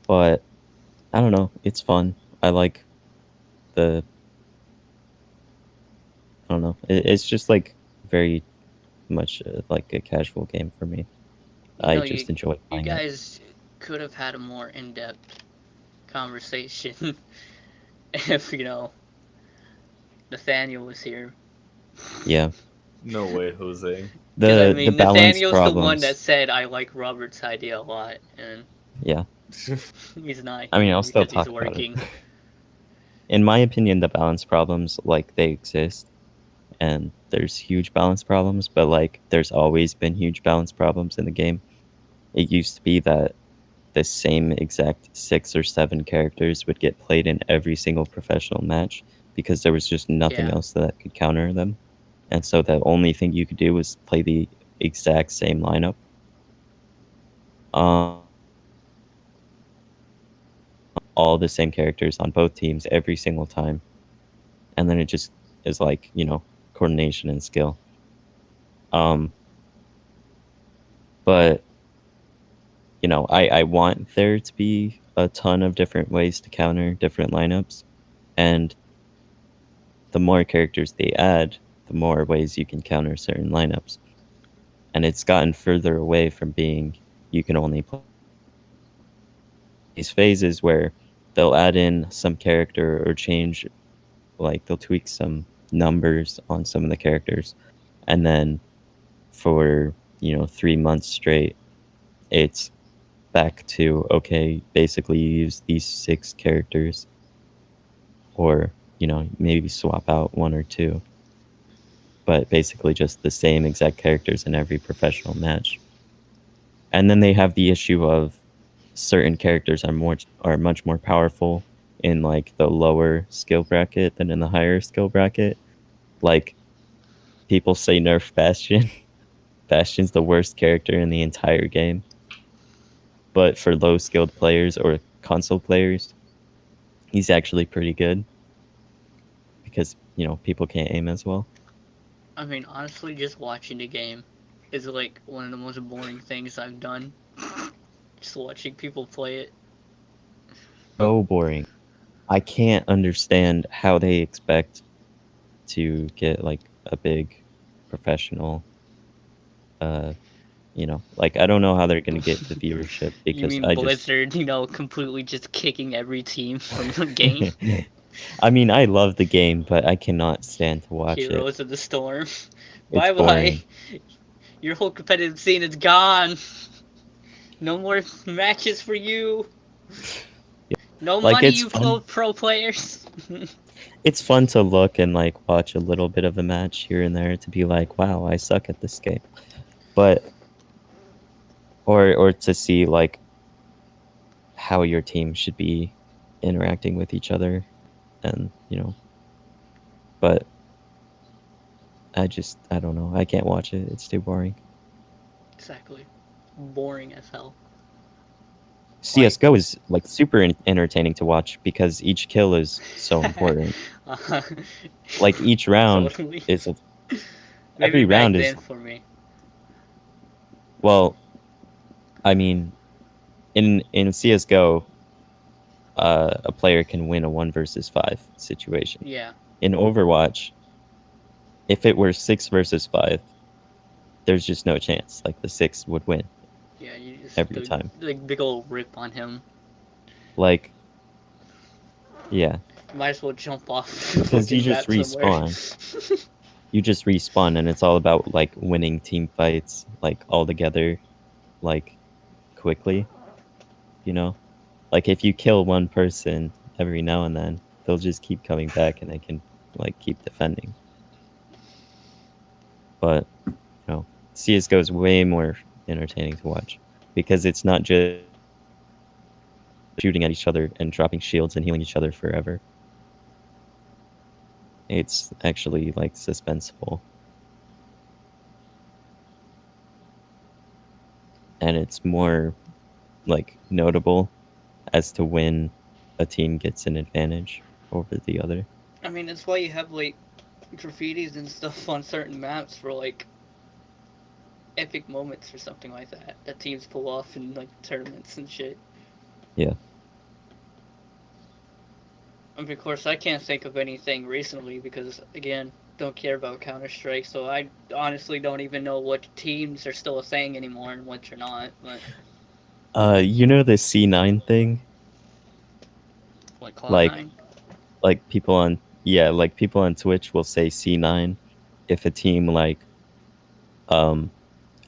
but I don't know, it's fun. I like the I don't know. It's just like very much like a casual game for me. You I know, just enjoy you playing it. guys could have had a more in-depth conversation if, Nathaniel was here. Yeah. No way, Jose. Because, I The mean, balance Nathaniel's the one that problems. said, I like Robert's idea a lot, and Yeah. he's not I mean, here I'll still because he's talk about it. working. In my opinion, the balance problems, like, they exist, and there's huge balance problems, but like there's always been huge balance problems in the game. It used to be that the same exact 6 or 7 characters would get played in every single professional match because there was just nothing Yeah. else that could counter them. And so the only thing you could do was play the exact same lineup. All the same characters on both teams every single time. And then it just is like, coordination and skill. But I want there to be a ton of different ways to counter different lineups, and the more characters they add, the more ways you can counter certain lineups. And it's gotten further away from being you can only play these phases where they'll add in some character or change, like they'll tweak some numbers on some of the characters, and then for 3 months straight, it's back to, okay, basically you use these 6 characters, or maybe swap out 1 or 2, but basically just the same exact characters in every professional match. And then they have the issue of certain characters are much more powerful in like the lower skill bracket than in the higher skill bracket. Like, people say nerf Bastion. Bastion's the worst character in the entire game, but for low skilled players or console players, he's actually pretty good because people can't aim as well. I mean, honestly, just watching the game is like one of the most boring things I've done. Just watching people play it. So boring. I can't understand how they expect to get like a big professional, like, I don't know how they're gonna get the viewership You because mean Blizzard, completely just kicking every team from the game? I mean, I love the game, but I cannot stand to watch it. Heroes of the Storm. It's Bye bye. boring. Your whole competitive scene is gone. No more matches for you. No Like, money, it's you fun. pro players. It's fun to look and like watch a little bit of a match here and there to be like, wow, I suck at this game. But or to see like how your team should be interacting with each other, and but I don't know. I can't watch it. It's too boring. Exactly. Boring as hell. CS:GO is like super entertaining to watch because each kill is so important. Like, each round Totally. is Maybe every back round is, then for me. well, I mean, in CS:GO, a player can win a 1 versus 5 situation. Yeah. In Overwatch, if it were 6 versus 5, there's just no chance. Like, the 6 would win Yeah, you just every the time. like big old rip on him. Like, yeah, Might as well jump off because you fucking just map somewhere. respawn. You just respawn, and it's all about like winning team fights, like all together, like quickly. Like, if you kill one person every now and then, they'll just keep coming back, and they can like keep defending. But CS:GO is way more entertaining to watch. because it's not just shooting at each other and dropping shields and healing each other forever. It's actually like suspenseful. And it's more like notable as to when a team gets an advantage over the other. I mean, that's why you have like graffitis and stuff on certain maps for like epic moments or something like that teams pull off in like tournaments and shit. Yeah. I mean, of course, I can't think of anything recently because, again, don't care about Counter-Strike, so I honestly don't even know what teams are still a thing anymore and which are not. But You know the C9 thing? like Like Cloud9, like people on Twitch will say C9 if a team like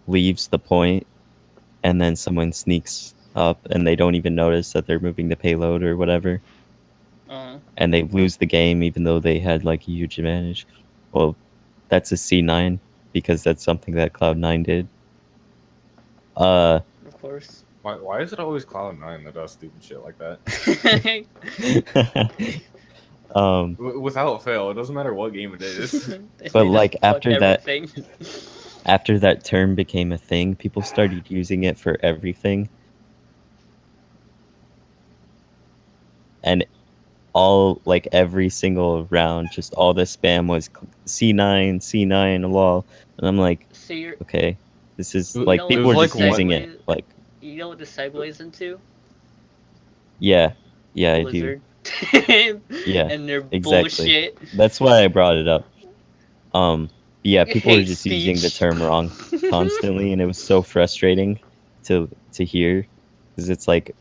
leaves the point and then someone sneaks up and they don't even notice that they're moving the payload or whatever, and they lose the game even though they had like a huge advantage. Well, that's a C9 because that's something that Cloud9 did. of course. Why is it always Cloud9 that does stupid shit like that? Without fail, it doesn't matter what game it is. But like after that everything. term became a thing, people started using it for everything. And every single round, just all the spam was C9, C9, lol. And I'm like, So you're, okay, this is You like know people what are the just using segue- it like, You know what the segues into? yeah, I do. Blizzard. Yeah, And their exactly. bullshit. That's why I brought it up. Yeah, people were Hate just using the speech. term wrong constantly, and it was so frustrating to hear, because it's like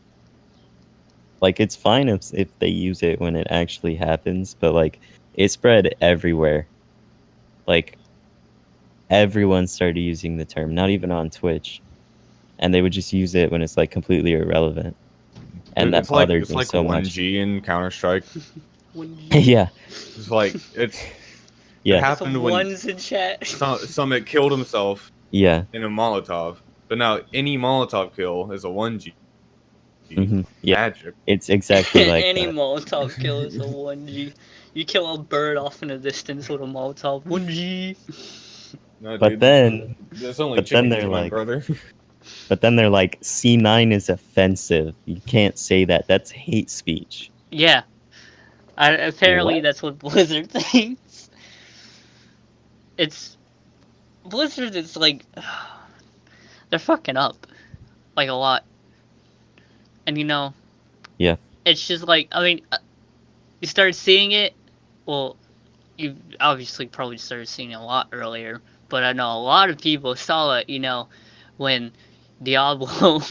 it's fine if they use it when it actually happens, but like it spread everywhere. Like everyone started using the term, not even on Twitch, and they would just use it when it's like completely irrelevant, and that bothered me so much. 1G in Counter-Strike. Yeah, It's like it yeah, happened when ones in chat. Summit killed himself yeah. in a Molotov, but now any Molotov kill is a 1G. Yeah, Magic. it's exactly like Any that. Molotov kill is a 1G. You kill a bird off in the distance with a Molotov, 1G. No, But dude, then, there's only but then chickens, they're my like, brother. C9 is offensive. You can't say that. That's hate speech. Yeah. Apparently What? that's what Blizzard thinks. It's... Blizzard is like... They're fucking up. Like, a lot. And you know... Yeah. It's just like, I mean... You started seeing it... Well, you obviously probably started seeing it a lot earlier. But I know a lot of people saw it, when Diablo...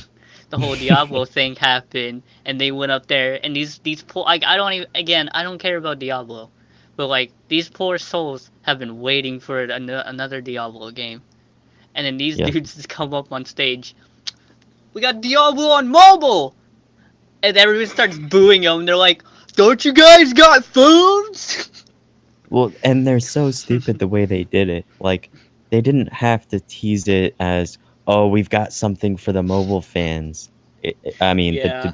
the whole Diablo thing happened, and they went up there, and these poor, like, I don't care about Diablo, but like these poor souls have been waiting for another Diablo game, and then these dudes just come up on stage. We got Diablo on mobile, and everyone starts booing them. They're like, "Don't you guys got phones?" Well, and they're so stupid the way they did it. Like, they didn't have to tease it as, oh, we've got something for the mobile fans. I mean, Yeah.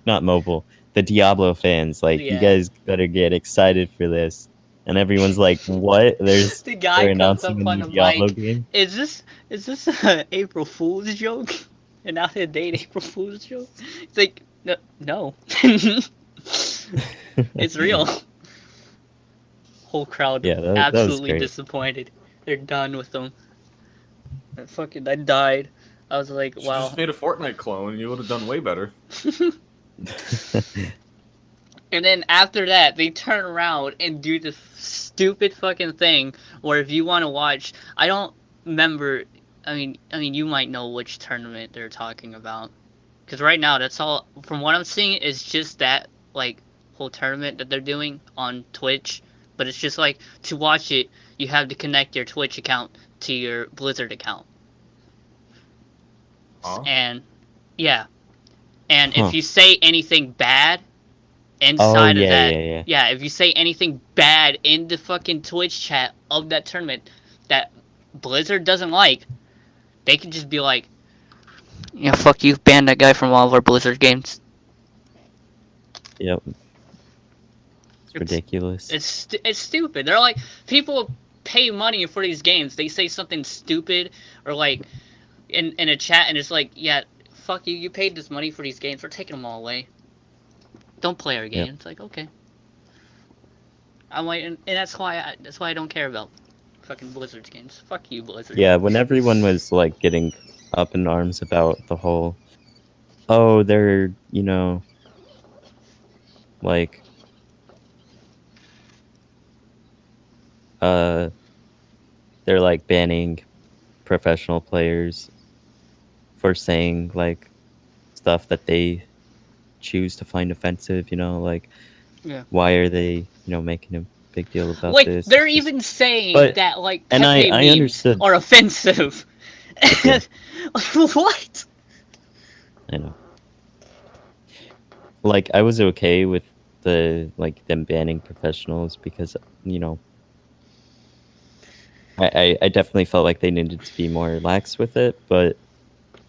not mobile, the Diablo fans. Like, you Yeah. guys better get excited for this. And everyone's like, what? The guy They're comes announcing up a on new the Diablo mic. game? Is this an April Fool's joke? An out of date April Fool's joke? It's like, no. It's real. Whole crowd Yeah, that was absolutely great. disappointed. They're done with them. I died. I was like, You wow. just made a Fortnite clone. You would have done way better. And then after that, they turn around and do this stupid fucking thing where if you want to watch, I don't remember. I mean, you might know which tournament they're talking about, because right now that's all from what I'm seeing is just that like whole tournament that they're doing on Twitch. But it's just like to watch it, you have to connect your Twitch account to your Blizzard account, Huh? and yeah, and Huh. if you say anything bad Oh, inside of that, yeah. if you say anything bad in the fucking Twitch chat of that tournament that Blizzard doesn't like, they can just be like, Yeah, fuck you. Ban that guy from all of our Blizzard games. Yep. It's ridiculous. It's stupid. They're like, people pay money for these games. They say something stupid or like in a chat, and it's like, yeah, fuck you. You paid this money for these games. We're taking them all away. Don't play our game. Yep. It's like, okay. I'm like, and that's why I don't care about fucking Blizzard's games. Fuck you, Blizzard. Yeah, when everyone was like getting up in arms about the whole, oh, they're, like, they're like banning professional players for saying like stuff that they choose to find offensive, like, Yeah. why are they, making a big deal about Like, this? they're It's just- even saying But- that, like, and Pepe I memes understood. are offensive. Yeah. What? I know. Like, I was okay with them banning professionals because, I definitely felt like they needed to be more lax with it, but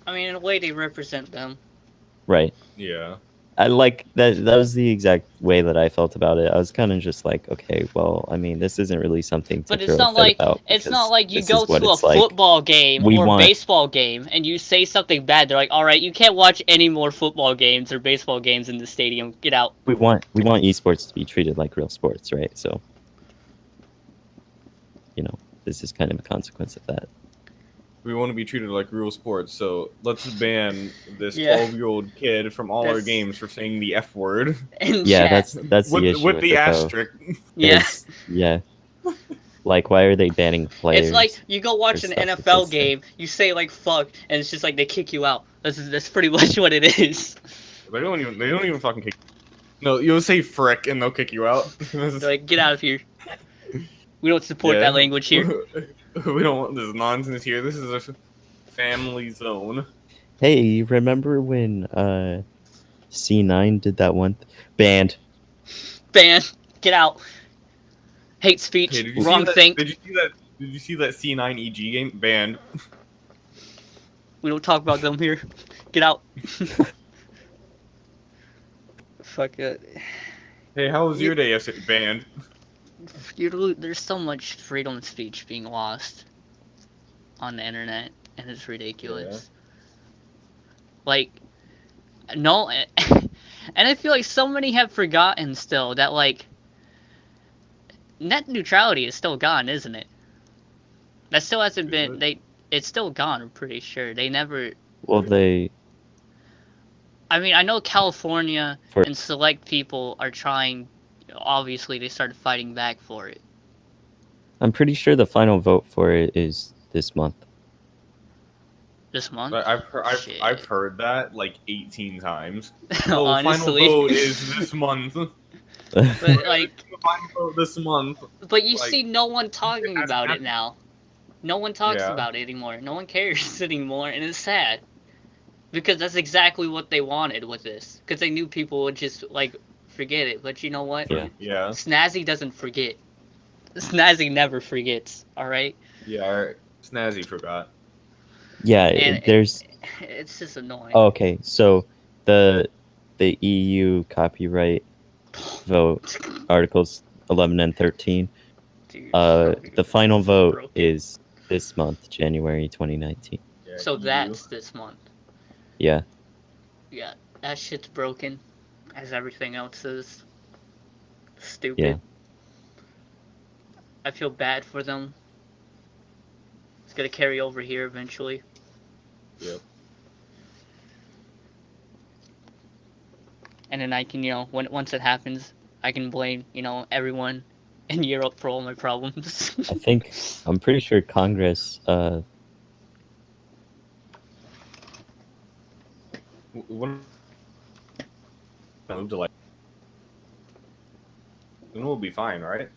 I mean, in a way, they represent them. right. Yeah. I like that. That was the exact way that I felt about it. I was kind of just like, okay, well, I mean, this isn't really something to But throw it's a not fit like about. it's because not like you this go is what to a it's like. football game We or want- baseball game and you say something bad. They're like, "All right, you can't watch any more football games or baseball games in the stadium. Get out." We want esports to be treated like real sports, right? So, this is kind of a consequence of that. We want to be treated like real sports, so let's ban this Yeah. 12-year-old kid from all our That's- games for saying the F word. In Yeah, chat. that's the issue with the it, though. asterisk. Yeah. Is- yeah. Like, why are they banning players? It's like you go watch for an stuff that NFL they say. game, you say like "fuck," and it's just like they kick you out. That's pretty much what it is. They don't even fucking kick. No, you'll say frick and they'll kick you out. They're like, "Get out of here. We don't support Yeah. that language here." We don't want this nonsense here. This is a family zone. Hey, remember when C9 did that one banned? Ban. Get out. Hate speech. Hey, did you Wrong see that? thing. Did you see that C9 EG game banned? We don't talk about them here. Get out. Fuck it. Hey, how was your day yesterday? Banned. There's so much freedom of speech being lost on the internet, and it's ridiculous. Like, no, and I feel like so many have forgotten still that, like, net neutrality is still gone, isn't it? That still hasn't been, it's still gone, I'm pretty sure. They never, Well, I mean, I know California For- and select people are trying, obviously they started fighting back for it. I'm pretty sure the final vote for it is this month. This month? I've heard that like 18 times. Oh, Honestly. final vote is this month. But, like, Final vote this month. but you like, see no one talking hasn't about it happened. now. No one talks Yeah. about it anymore. No one cares anymore, and it's sad. Because that's exactly what they wanted with this. Because they knew people would just, like, forget it. But you know what? Yeah. Yeah. Snazzy doesn't forget. Snazzy never forgets, alright? Yeah. Alright. Snazzy forgot. Yeah, And there's. It's just annoying. Oh, okay, so the EU copyright vote, Articles 11 and 13. Dude, The final vote broken. is this month, January 2019. Yeah, So EU. that's this month. Yeah. Yeah, that shit's broken. As everything else is. Stupid. Yeah. I feel bad for them. It's gonna carry over here eventually. Yep. And then I can, once it happens, I can blame, everyone in Europe for all my problems. I'm pretty sure Congress, When move to like, then we'll be fine, right?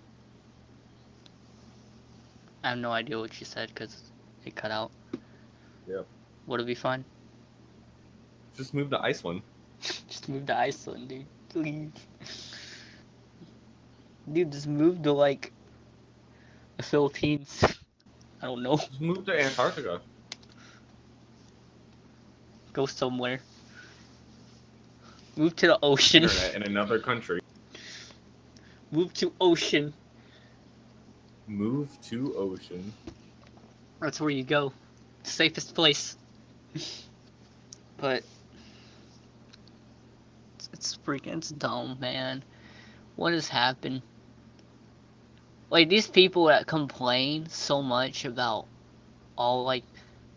I have no idea what you said because it cut out. Yep. Would it be fun? Just move to Iceland. Just move to Iceland, dude. Please. Dude, just move to, like, the Philippines. I don't know. Just move to Antarctica. Go somewhere. Move to the ocean. Internet in another country. Move to ocean. Move to ocean. That's where you go. Safest place. But it's freaking dumb, man. What has happened? Like, these people that complain so much about all, like,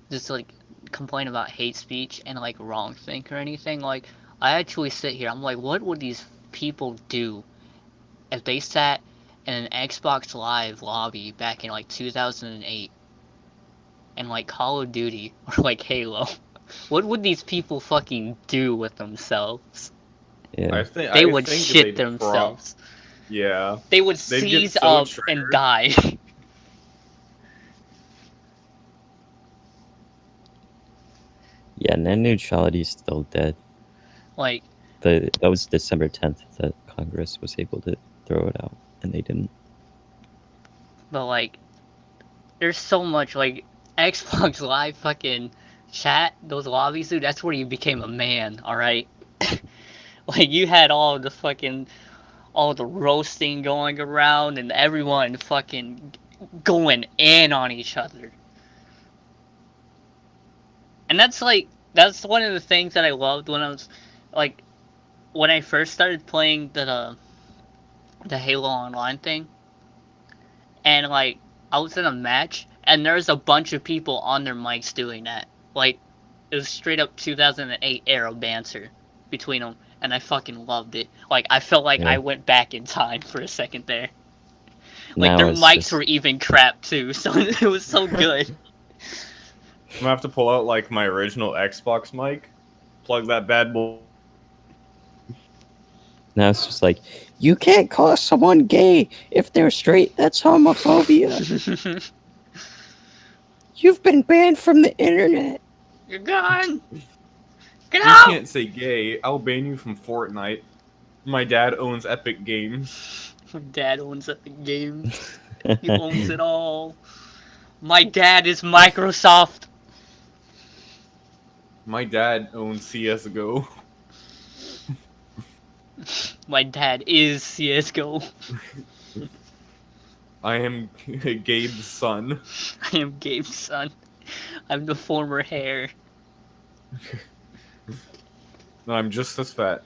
just, like, complain about hate speech and, like, wrongthink or anything, like, I actually sit here, I'm like, what would these people do if they sat in an Xbox Live lobby back in, like, 2008 and, like, Call of Duty or, like, Halo? What would these people fucking do with themselves? Yeah. They would shit themselves. Yeah. They would They'd get seize so up and triggered. die. Yeah, net neutrality is still dead. Like, That was December 10th that Congress was able to throw it out, and they didn't. but like, there's so much, like, Xbox Live fucking chat, those lobbies, dude, that's where you became a man, alright? Like, you had all the roasting going around and everyone fucking going in on each other. And that's one of the things that I loved when I was, like, when I first started playing the Halo Online thing, and, like, I was in a match, and there's a bunch of people on their mics doing that. Like, it was straight up 2008 era banter between them, and I fucking loved it. Like, I felt like Yeah. I went back in time for a second there. Like, Now their it's mics just were even crap, too, so it was so good. I'm gonna have to pull out like my original Xbox mic, plug that bad boy. now it's just like, you can't call someone gay if they're straight. That's homophobia. You've been banned from the internet. You're gone! Get You out! can't say gay. I'll ban you from Fortnite. My dad owns Epic Games. My dad owns Epic Games. He owns it all. My dad is Microsoft. My dad owns CS:GO. My dad is CSGO. I am Gabe's son. I am Gabe's son. I'm the former heir. No, I'm just as fat.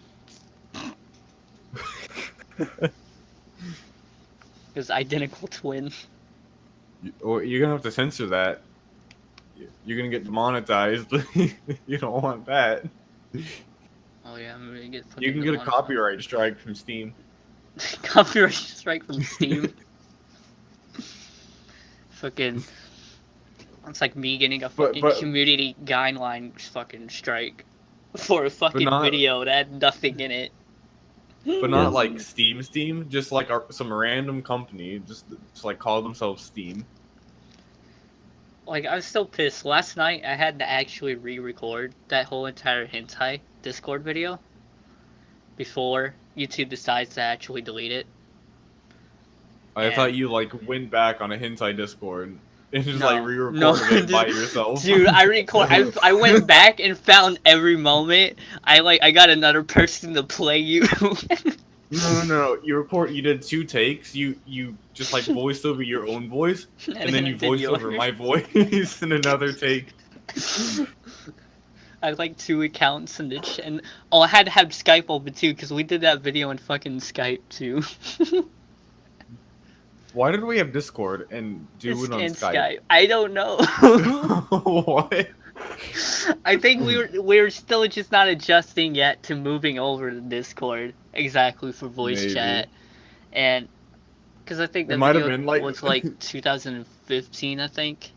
His identical twin. You're gonna have to censor that. You're gonna get demonetized. You don't want that. Oh yeah, I'm gonna get. You can get a copyright strike from Steam. Copyright strike from Steam. Fucking. It's like me getting a fucking community guideline fucking strike for a fucking video that had nothing in it. But not like Steam, just like some random company, just like call themselves Steam. Like, I was still pissed. Last night, I had to actually re-record that whole entire hentai Discord video before YouTube decides to actually delete it. I thought you like went back on a hentai Discord and just like re-recorded it by yourself. Dude, I went back and found every moment. I got another person to play you. No. You did 2 takes. You just like voiced over your own voice, and then you voiced over my voice in another take. I had like 2 accounts and I had to have Skype open too, because we did that video in fucking Skype too. Why did we have Discord and do it on Skype? I don't know. What? I think we're still just not adjusting yet to moving over to Discord exactly for voice chat, and because I think the video was like 2015, I think.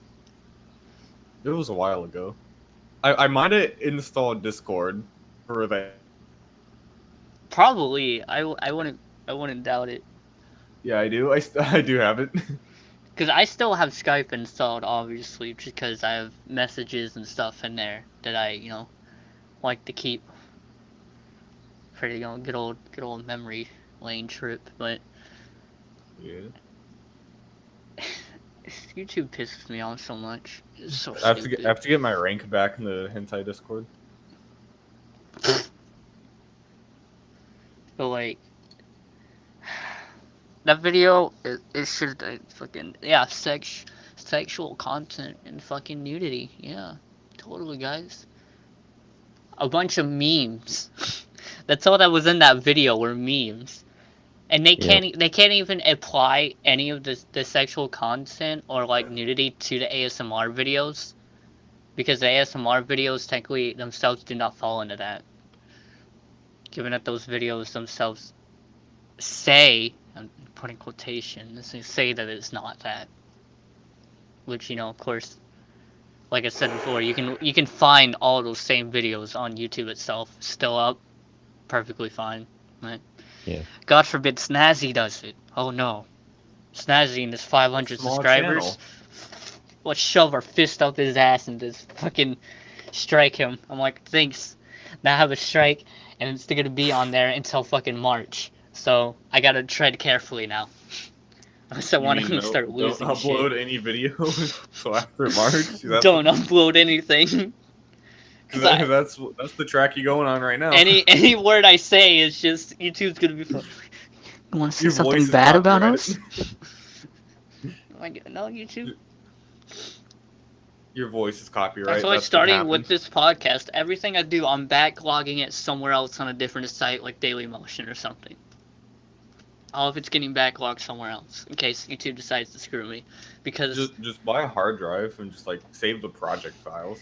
It was a while ago. I might have installed Discord for that. Probably. I wouldn't doubt it. Yeah, I do. I do have it. Because I still have Skype installed, obviously, because I have messages and stuff in there that I, like to keep for the good old memory lane trip. But yeah, YouTube pisses me off so much. It's so I stupid. have to get my rank back in the hentai Discord. But like that video, it should fucking sexual content and fucking nudity. Yeah, totally, guys. A bunch of memes. That's all that was in that video were memes. And Yep. they can't even apply any of the sexual content or like nudity to the ASMR videos because the ASMR videos technically themselves do not fall into that. Given that those videos themselves say, I'm putting quotations, they say that it's not that. Which, you know, of course, like I said before, you can find all those same videos on YouTube itself still up perfectly fine. Right? Yeah. God forbid Snazzy does it. Oh no. Snazzy and his 500 Small subscribers. channel. Let's shove our fist up his ass and just fucking strike him. I'm like, thanks. Now I have a strike, and it's gonna be on there until fucking March. So I gotta tread carefully now. Unless I You want mean to no? start Don't losing shit. upload any videos till after March. That's Don't upload anything. Cause I, that's the track you're going on right now. any word I say is just YouTube's gonna be fun. You want to say Your something voice is bad about copyrighted. us? Like, no, YouTube. Your voice is copyright. That's why That's what starting with happened. this podcast, everything I do, I'm backlogging it somewhere else on a different site like Dailymotion or something. All of it's getting backlogged somewhere else in case YouTube decides to screw me. Because Just buy a hard drive and just like save the project files.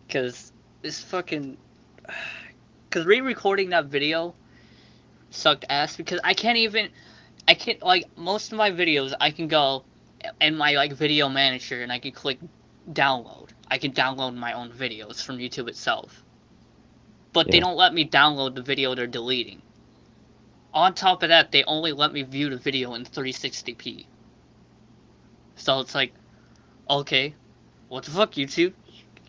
this fucking. Because re-recording that video sucked ass because I can't, like, most of my videos, I can go in my, like, video manager and I can click download. I can download my own videos from YouTube itself. But they Yeah. don't let me download the video they're deleting. On top of that, they only let me view the video in 360p. So it's like, okay, what the fuck, YouTube?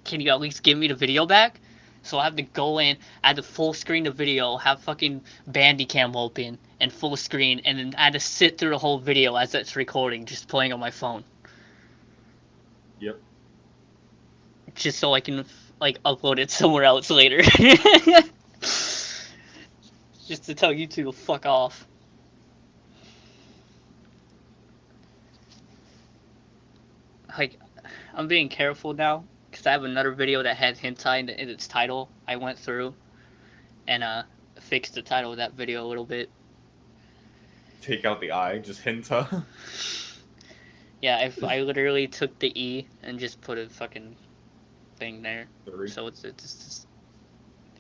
Can you at least give me the video back? So I have to go in, I had to full screen the video, have fucking Bandicam open, and full screen, and then I had to sit through the whole video as it's recording, just playing on my phone. Yep. Just so I can, like, upload it somewhere else later. Just to tell YouTube to fuck off. Like, I'm being careful now, because I have another video that had hentai in its title. I went through and fixed the title of that video a little bit. Take out the I, just hinta. Yeah, if I literally took the E and just put a fucking thing there. Three. So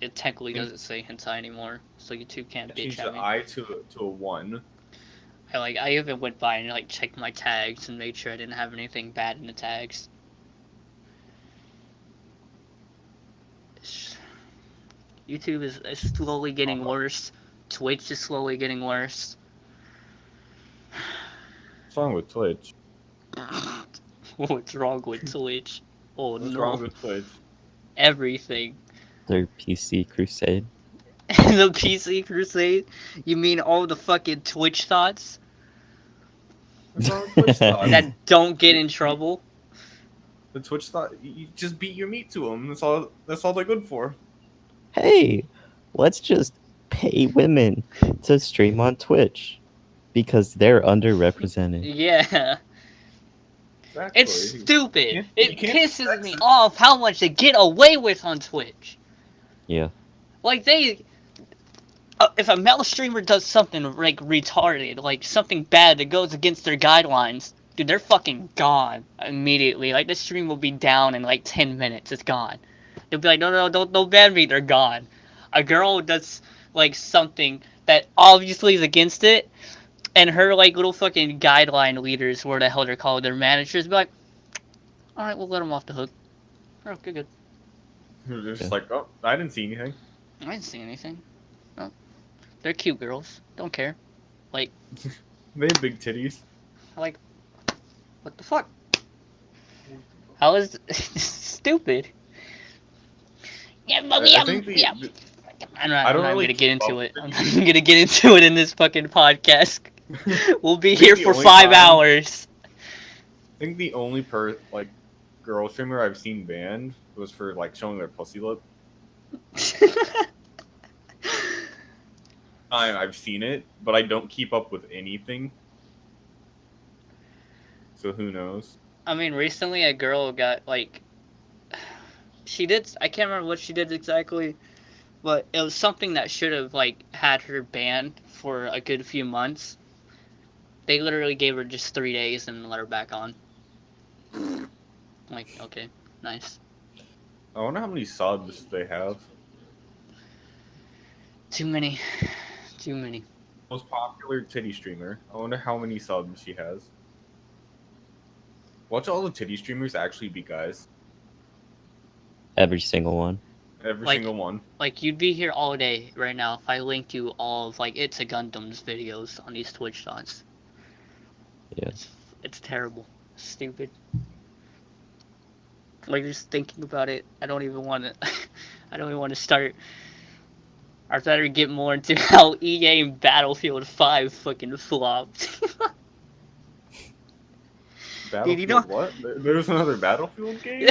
it technically doesn't say hentai anymore, so YouTube can't bitch Change at the me. I to a 1. I even went by and like checked my tags and made sure I didn't have anything bad in the tags. YouTube is slowly getting worse. Twitch is slowly getting worse. What's wrong with Twitch? What's wrong with Twitch? Oh What's no. wrong with Twitch? Everything. Their PC crusade. The PC crusade? You mean all the fucking Twitch thoughts? What's wrong with Twitch thoughts? That don't get in trouble? The Twitch thought you just beat your meat to them. That's all they're good for. Hey, let's just pay women to stream on Twitch because they're underrepresented. Yeah. Exactly. It's stupid. You It can't pisses expect me it. off how much they get away with on Twitch. Yeah. Like, if a male streamer does something, like, retarded, like, something bad that goes against their guidelines, dude, they're fucking gone immediately. Like, the stream will be down in, like, 10 minutes. It's gone. They'll be like, no, don't ban me. They're gone. A girl does, like, something that obviously is against it, and her, like, little fucking guideline leaders, where the hell they're called, their managers, be like, alright, we'll let them off the hook. Oh, good. They're just Yeah. like, oh, I didn't see anything. I didn't see anything. Oh, they're cute girls. Don't care. They have big titties. Like, what the fuck? How is stupid? Yeah, but I think I'm not I don't even really gonna get keep into up it. with I'm not even gonna get into it in this fucking podcast. We'll be think here the for only 5 time- hours. I think the only girl streamer I've seen banned was for like showing their pussy lip. I've seen it, but I don't keep up with anything. So who knows? I mean, recently a girl got like she did. I can't remember what she did exactly, but it was something that should have like had her banned for a good few months. They literally gave her just 3 days and let her back on. Like, okay, nice. I wonder how many subs they have. Too many. Too many. Most popular titty streamer. I wonder how many subs she has. Watch all the titty streamers actually be guys. Every single one. Every Like- single one. Like, you'd be here all day right now if I linked you all of, like, It's a Gundam's videos on these Twitch thoughts. Yeah. It's terrible. Stupid. Like, just thinking about it, I don't even want to... I don't even want to start. I'd rather get more into how EA and Battlefield 5 fucking flopped. Battlefield you know- what? There's another Battlefield game?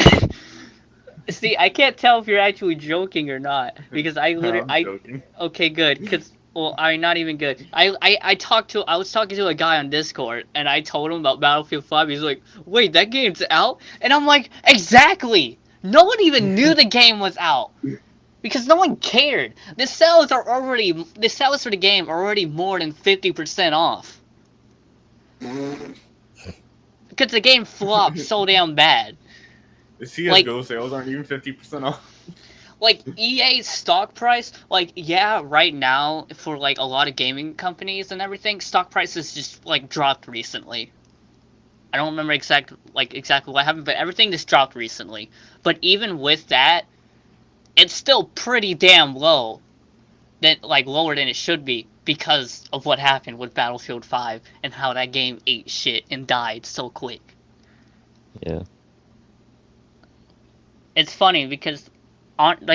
See, I can't tell if you're actually joking or not. Because I No, literally... I'm joking. Okay, good, because, well, I'm not even good. I was talking to a guy on Discord, and I told him about Battlefield 5, he's like, wait, that game's out? And I'm like, exactly! No one even knew the game was out! Because no one cared! The sales for the game are already more than 50% off. Because the game flopped so damn bad. The CSGO sales aren't even 50% off. Like, EA's stock price, like, yeah, right now, for, like, a lot of gaming companies and everything, stock prices just, like, dropped recently. I don't remember exactly what happened, but everything just dropped recently. But even with that, it's still pretty damn low. Lower than it should be, because of what happened with Battlefield 5, and how that game ate shit and died so quick. Yeah. It's funny, because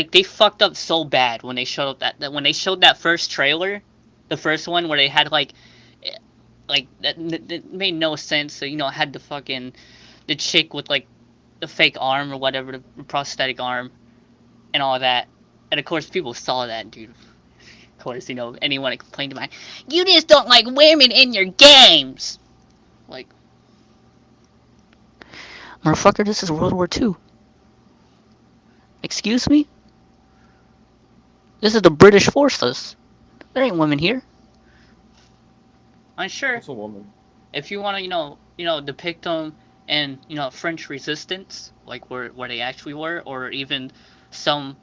they fucked up so bad when they showed up that first trailer, the first one where they had that made no sense. So, it had the chick with like the fake arm or whatever, the prosthetic arm, and all that. And of course, people saw that, dude. Of course, anyone complained about, you just don't like women in your games. Like, motherfucker, this is World War II. Excuse me? This is the British forces. There ain't women here. I'm sure What's a woman? if you want to, depict them in, French resistance, like where they actually were, or even some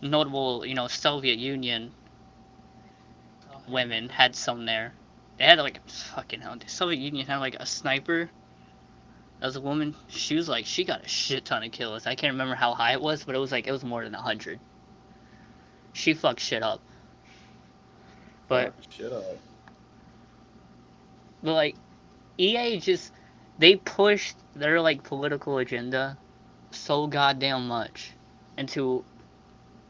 notable, Soviet Union women had some there. They had fucking hell. The Soviet Union had like a sniper. That was a woman. She got a shit ton of kills. I can't remember how high it was, but it was more than 100. She fucked shit up. But Fuck shit up. But like, EA they pushed their political agenda so goddamn much into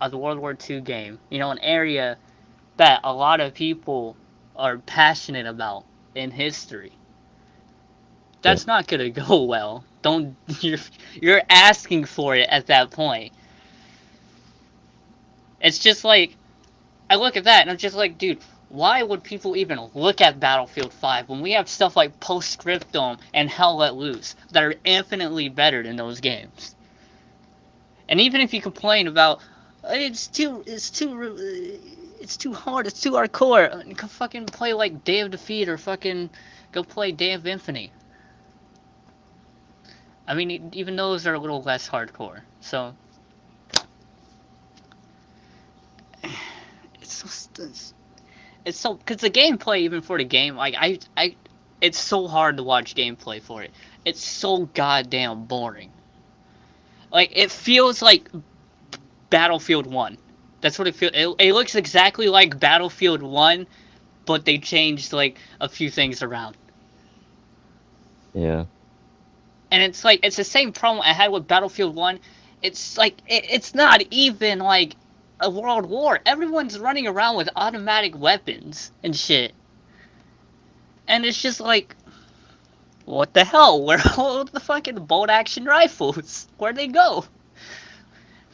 a World War II game. An area that a lot of people are passionate about in history. That's not gonna go well. You're asking for it at that point. It's just like, I look at that and I'm just like, dude, why would people even look at Battlefield 5 when we have stuff like Postscriptum and Hell Let Loose that are infinitely better than those games? And even if you complain about it's too hard, it's too hardcore, go fucking play like Day of Defeat or fucking go play Day of Infamy. I mean, even those are a little less hardcore. So it's so, because the gameplay, even for the game, it's so hard to watch gameplay for it. It's so goddamn boring. Like, it feels like Battlefield 1. That's what it feels. It looks exactly like Battlefield 1, but they changed a few things around. Yeah. And it's the same problem I had with Battlefield 1. It's it's not even a world war. Everyone's running around with automatic weapons and shit. And it's just what the hell? Where all the fucking bolt action rifles? Where'd they go?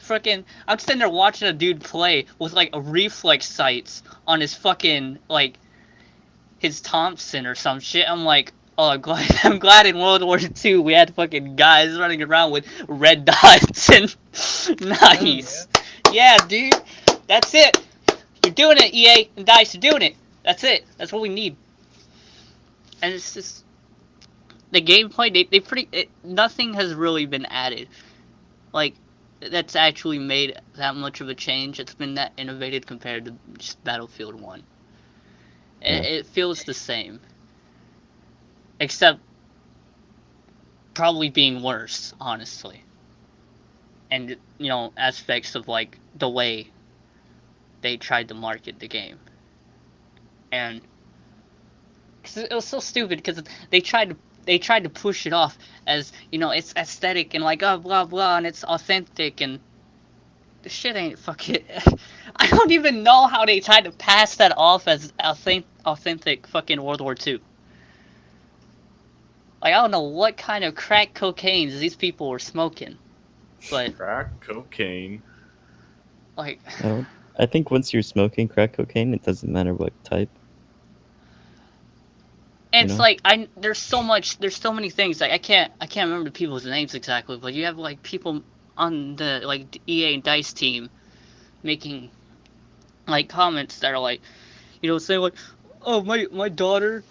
Freaking, I'm sitting there watching a dude play with like a reflex sights on his fucking like his Thompson or some shit. I'm like, oh, I'm glad in World War II we had fucking guys running around with red dots and nice. Yeah, dude, that's it. You're doing it, EA and DICE. You're doing it. That's it. That's what we need. And it's just the gameplay. They pretty. Nothing has really been added. Like that's actually made that much of a change. It's been that innovated compared to just Battlefield 1. It feels the same. Except probably being worse, honestly. And, you know, aspects of, like, the way they tried to market the game. And cause it was so stupid because they tried to push it off as, you know, it's aesthetic and like, oh, blah, blah, and it's authentic, and the shit ain't fucking... I don't even know how they tried to pass that off as authentic fucking World War II. Like, I don't know what kind of crack cocaine these people were smoking, but... Crack cocaine. Like... I think once you're smoking crack cocaine, it doesn't matter what type. And it's like there's so many things. Like I can't remember the people's names exactly, but you have like people on the like EA and DICE team making like comments that are like, you know, saying like, oh my daughter,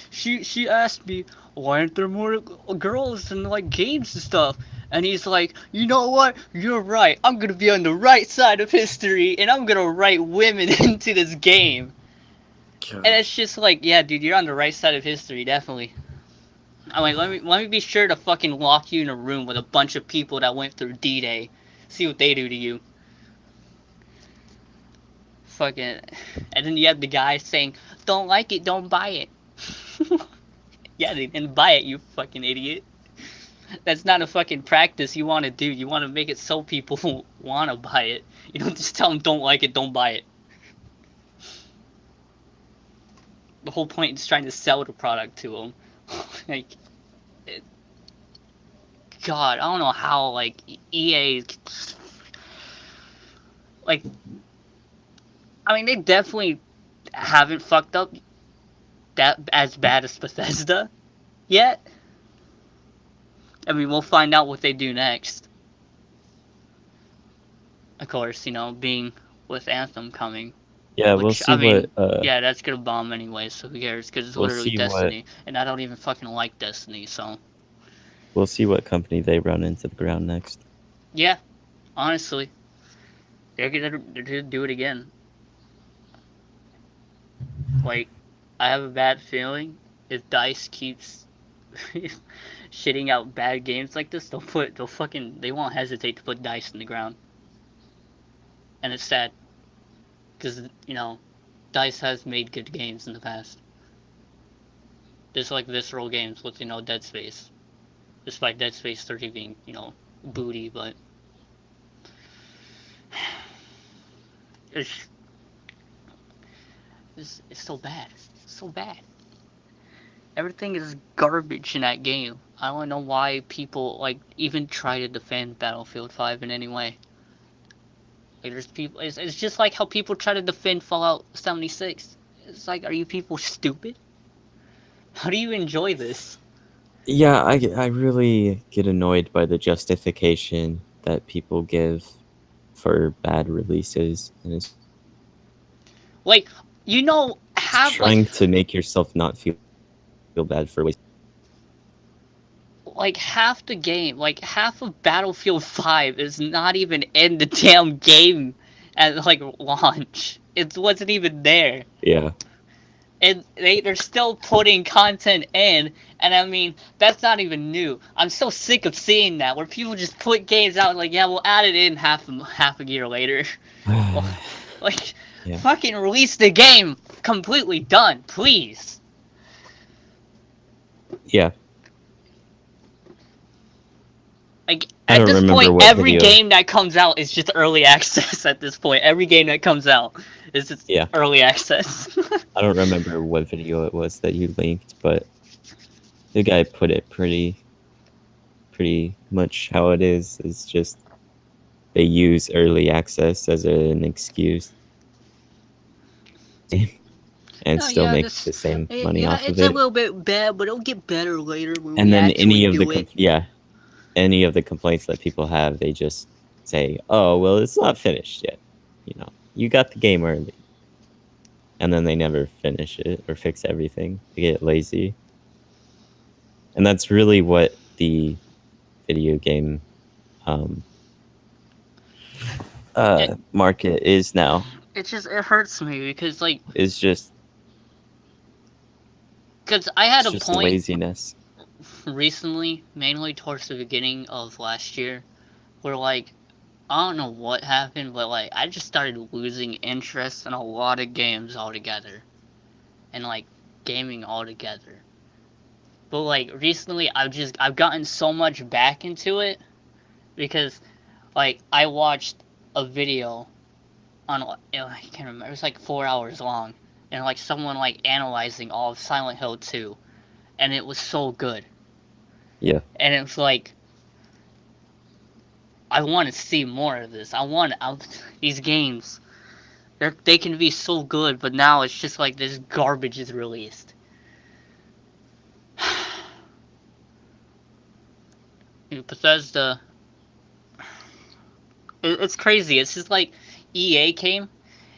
she asked me why aren't there more girls in like games and stuff. And he's like, you know what? You're right. I'm gonna be on the right side of history, and I'm gonna write women into this game. And it's just like, yeah, dude, you're on the right side of history, definitely. I'm like, let me be sure to fucking lock you in a room with a bunch of people that went through D-Day. See what they do to you. Fucking, and then you have the guy saying, don't like it, don't buy it. Yeah, dude, and buy it, you fucking idiot. That's not a fucking practice you want to do. You want to make it so people want to buy it. You don't just tell them don't like it, don't buy it. The whole point is trying to sell the product to them. Like, God, I don't know how, like, EA, like, I mean, they definitely haven't fucked up that as bad as Bethesda yet. I mean, we'll find out what they do next. Of course, you know, being with Anthem coming. Yeah, we'll see what... yeah, that's gonna bomb anyway, so who cares? Because it's literally Destiny, and I don't even fucking like Destiny, so... We'll see what company they run into the ground next. Yeah, honestly. They're gonna do it again. Like, I have a bad feeling if DICE keeps shitting out bad games like this, they won't hesitate to put DICE in the ground. And it's sad. Because, you know, DICE has made good games in the past. Just like visceral games with, you know, Dead Space. Despite Dead Space 3 being, you know, booty, but... It's so bad. It's so bad. Everything is garbage in that game. I don't know why people, like, even try to defend Battlefield 5 in any way. Like, there's people... It's just like how people try to defend Fallout 76. It's like, are you people stupid? How do you enjoy this? Yeah, I really get annoyed by the justification that people give for bad releases, and it's like, you know, trying to make yourself not feel bad for wasting. Like half the game, like half of Battlefield 5 is not even in the damn game at like launch. It wasn't even there. Yeah. And they're still putting content in, and I mean, that's not even new. I'm so sick of seeing that, where people just put games out like, yeah, we'll add it in half a year later. Like, yeah. Fucking release the game completely done, please. Yeah. Like, at this point, every game that comes out is just early access at this point. Every game that comes out is just early access. I don't remember what video it was that you linked, but the guy put it pretty much how it is. It's just they use early access as an excuse and Oh still yeah, make the same money yeah, off of it's a it. little bit bad, but it'll get better later when And we then actually any of the do it. any of the complaints that people have, they just say, "Oh, well, it's not finished yet. You got the game early." And then they never finish it or fix everything. They get lazy. And that's really what the video game um, It market is now. it hurts me because like It's just I had it's a just point laziness. recently, mainly towards the beginning of last year, where like I don't know what happened, but like I just started losing interest in a lot of games altogether, and like gaming altogether. But like recently, I've gotten so much back into it because like I watched a video on I can't remember, it was like 4 hours long, and like someone like analyzing all of Silent Hill 2, and it was so good, Yeah. and it was like I want to see more of this. These games. They can be so good, but now it's just like this garbage is released. Bethesda, it's crazy. It's just like EA came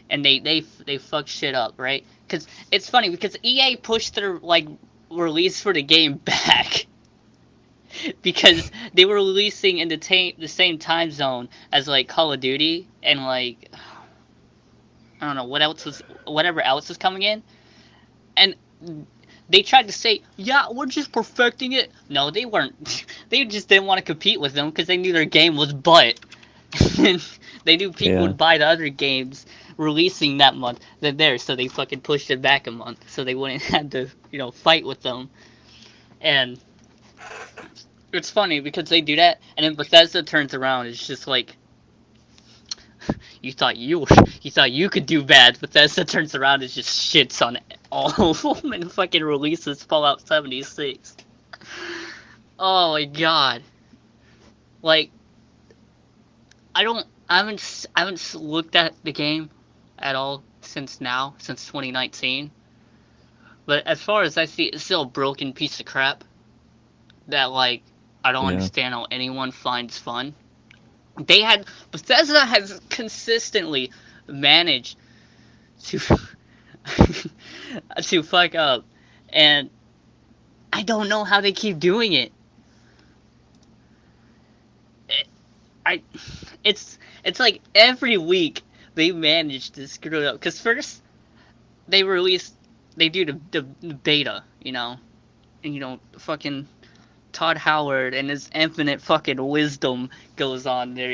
and they fucked shit up, right? Because it's funny because EA pushed their like release for the game back because they were releasing in the same time zone as like Call of Duty and like I don't know whatever else was coming in, and they tried to say, yeah, we're just perfecting it. No, they weren't. They just didn't want to compete with them because they knew their game was butt. And they knew people Yeah. would buy the other games releasing that month than theirs, so they fucking pushed it back a month so they wouldn't have to, fight with them. And it's funny because they do that, and then Bethesda turns around. It's just like, you thought you thought you could do bad. Bethesda turns around and just shits on all of them and fucking releases Fallout 76. Oh my god. Like, I haven't looked at the game at all since 2019. But as far as I see, it's still a broken piece of crap that like I don't Yeah. understand how anyone finds fun. Bethesda has consistently managed to to fuck up, and I don't know how they keep doing it. I it's like every week they manage to screw it up. Cause first they release they do the beta, and fucking Todd Howard and his infinite fucking wisdom goes on there,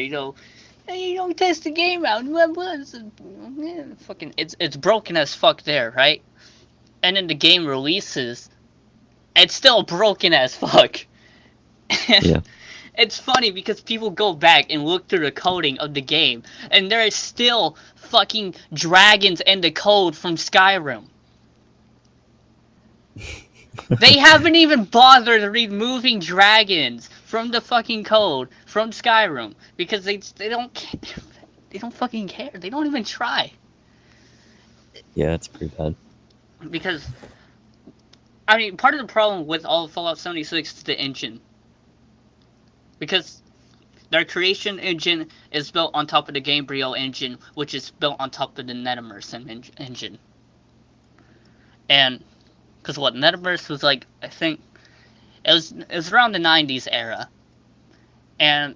Hey, you don't test the game out. Fucking it's broken as fuck there, right? And then the game releases, it's still broken as fuck. Yeah. It's funny because people go back and look through the coding of the game, and there is still fucking dragons in the code from Skyrim. They haven't even bothered removing dragons from the fucking code from Skyrim because they don't they don't fucking care. They don't even try Yeah, it's pretty bad. because I mean part of the problem with all of Fallout 76 is the engine because their creation engine is built on top of the Gamebryo engine, which is built on top of the Netimmerse engine. And because what Netimmerse was like, I think it was around the 90s era, and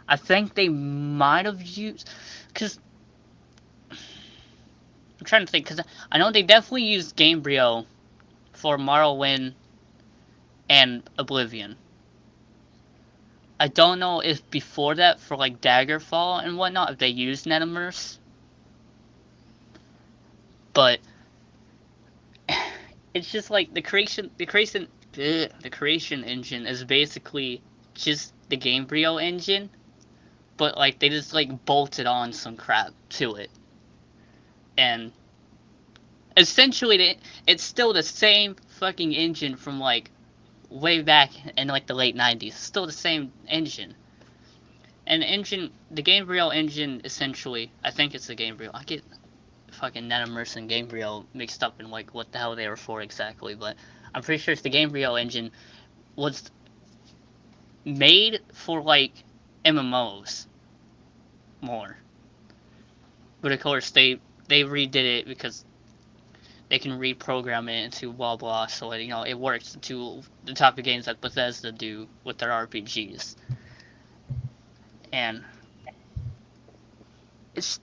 I think they might have used because I'm trying to think because I know they definitely used Gamebryo for Morrowind and Oblivion. I don't know if before that for like Daggerfall and whatnot if they used Netimmerse, but it's just like the creation engine is basically just the Gamebryo engine, but like they just like bolted on some crap to it, and essentially it's still the same fucking engine from like way back in like the late 90s. Still the same engine, And the Gabriel engine, essentially, I think it's the Gabriel. I get fucking Netamerse and Gabriel mixed up in like what the hell they were for exactly, but I'm pretty sure it's the Gabriel engine was made for like MMOs more. But of course they redid it because they can reprogram it into blah blah, so it works to the type of games that Bethesda do with their RPGs. And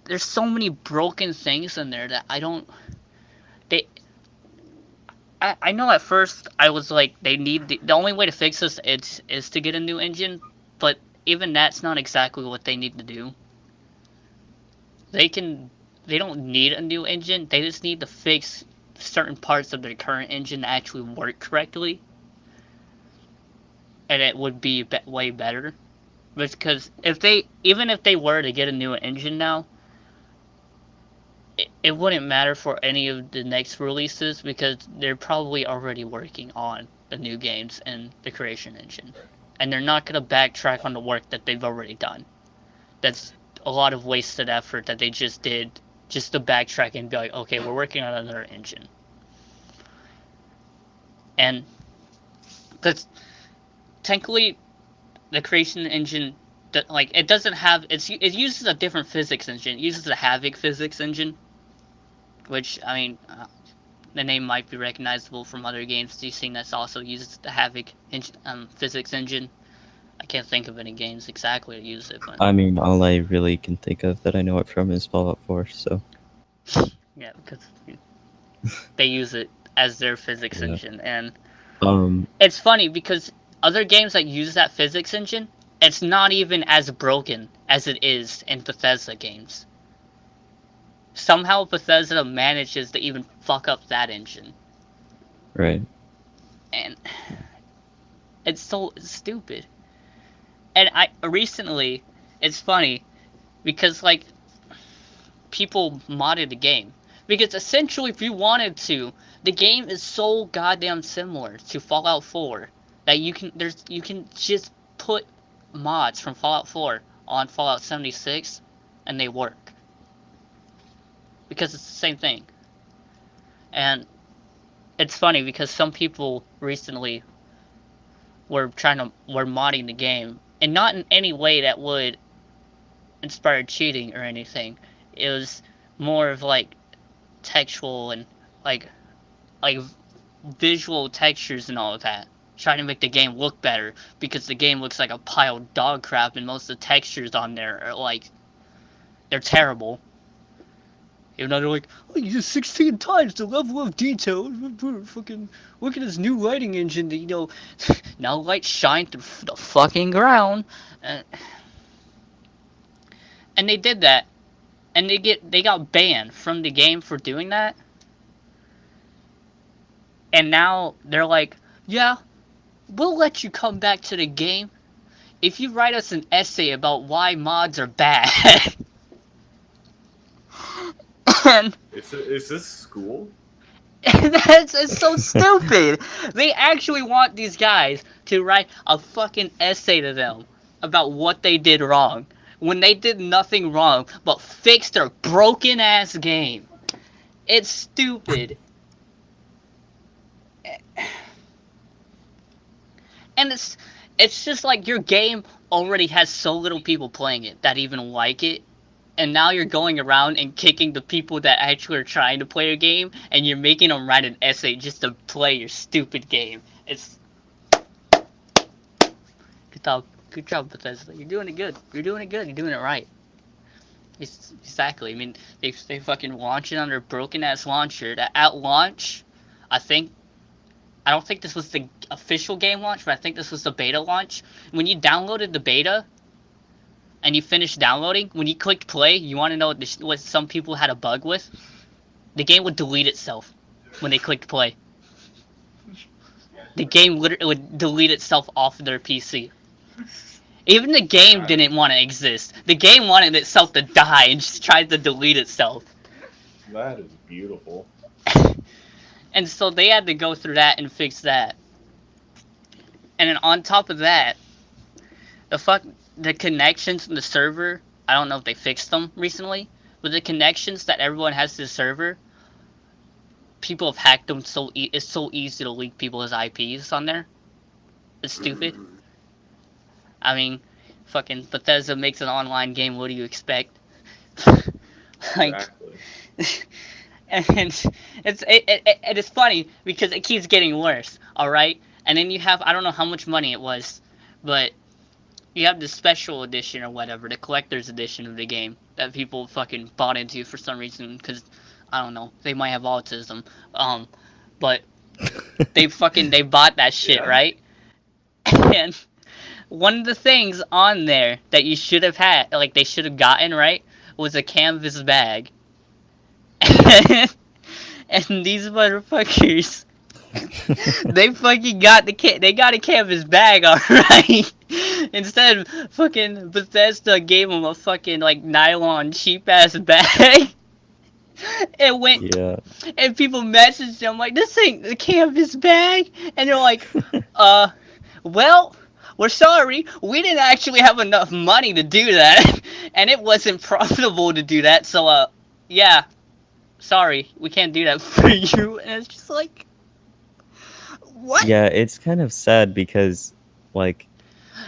there's so many broken things in there that I don't they I know at first I was like they need the only way to fix this is to get a new engine, but even that's not exactly what they need to do. They can they don't need a new engine. They just need to fix certain parts of their current engine to actually work correctly, and it would be way better. Because even if they were to get a new engine now, it wouldn't matter for any of the next releases because they're probably already working on the new games and the creation engine, and they're not gonna backtrack on the work that they've already done. That's a lot of wasted effort that they just did just to backtrack and be like, okay, we're working on another engine. And because technically the creation engine, like, it doesn't have it uses a different physics engine. It uses the Havoc physics engine, which I mean, the name might be recognizable from other games. Do you think that's also uses the Havoc physics engine? I can't think of any games exactly to use it, but I mean, all I really can think of that I know it from is Fallout 4, so... yeah, because they use it as their physics Yeah. engine, and Um, it's funny because other games that use that physics engine, it's not even as broken as it is in Bethesda games. Somehow Bethesda manages to even fuck up that engine, right. and it's so stupid. And recently, it's funny because like people modded the game because essentially, if you wanted to, the game is so goddamn similar to Fallout 4 that you can just put mods from Fallout 4 on Fallout 76 and they work because it's the same thing. And it's funny because some people recently were modding the game, and not in any way that would inspire cheating or anything. It was more of like textual and like like visual textures and all of that, trying to make the game look better because the game looks like a pile of dog crap and most of the textures on there are like they're terrible. Even though they're like, oh, you just 16 times the level of detail. Fucking look at this new lighting engine that now lights shine through the fucking ground, and they did that, and they got banned from the game for doing that, and now they're like, yeah, we'll let you come back to the game if you write us an essay about why mods are bad. And Is this school? it's so stupid. They actually want these guys to write a fucking essay to them about what they did wrong when they did nothing wrong but fix their broken ass game. It's stupid. And it's just like your game already has so little people playing it that even like it, and now you're going around and kicking the people that actually are trying to play your game, and you're making them write an essay just to play your stupid game. It's good job, Bethesda. You're doing it good. You're doing it good. You're doing it right. Exactly. I mean, they fucking launch it on their broken ass launcher. That at launch, I don't think this was the official game launch, but I think this was the beta launch. When you downloaded the beta and you finished downloading, when you clicked play, you want to know what some people had a bug with? The game would delete itself when they clicked play. The game literally would delete itself off of their PC. Even the game didn't want to exist. The game wanted itself to die and just tried to delete itself. That is beautiful. And so they had to go through that and fix that. And then on top of that, the connections in the server, I don't know if they fixed them recently, but the connections that everyone has to the server, people have hacked them it's so easy to leak people's IPs on there. It's stupid. I mean, fucking Bethesda makes an online game. What do you expect? Like, Exactly. and it's funny because it keeps getting worse. All right, and then you have I don't know how much money it was, but you have the special edition or whatever, the collector's edition of the game that people fucking bought into for some reason because I don't know, they might have autism. But they bought that shit, Yeah. right? And one of the things on there that you should have had, like they should have gotten, right, was a canvas bag. And these motherfuckers, they fucking got they got a canvas bag, alright. Instead, fucking Bethesda gave them a fucking like nylon cheap ass bag. It went, Yeah. and people messaged them like, "This ain't the canvas bag," and they're like, well, we're sorry, we didn't actually have enough money to do that, and it wasn't profitable to do that, so yeah, sorry, we can't do that for you." And it's just like, what? Yeah, it's kind of sad because, like,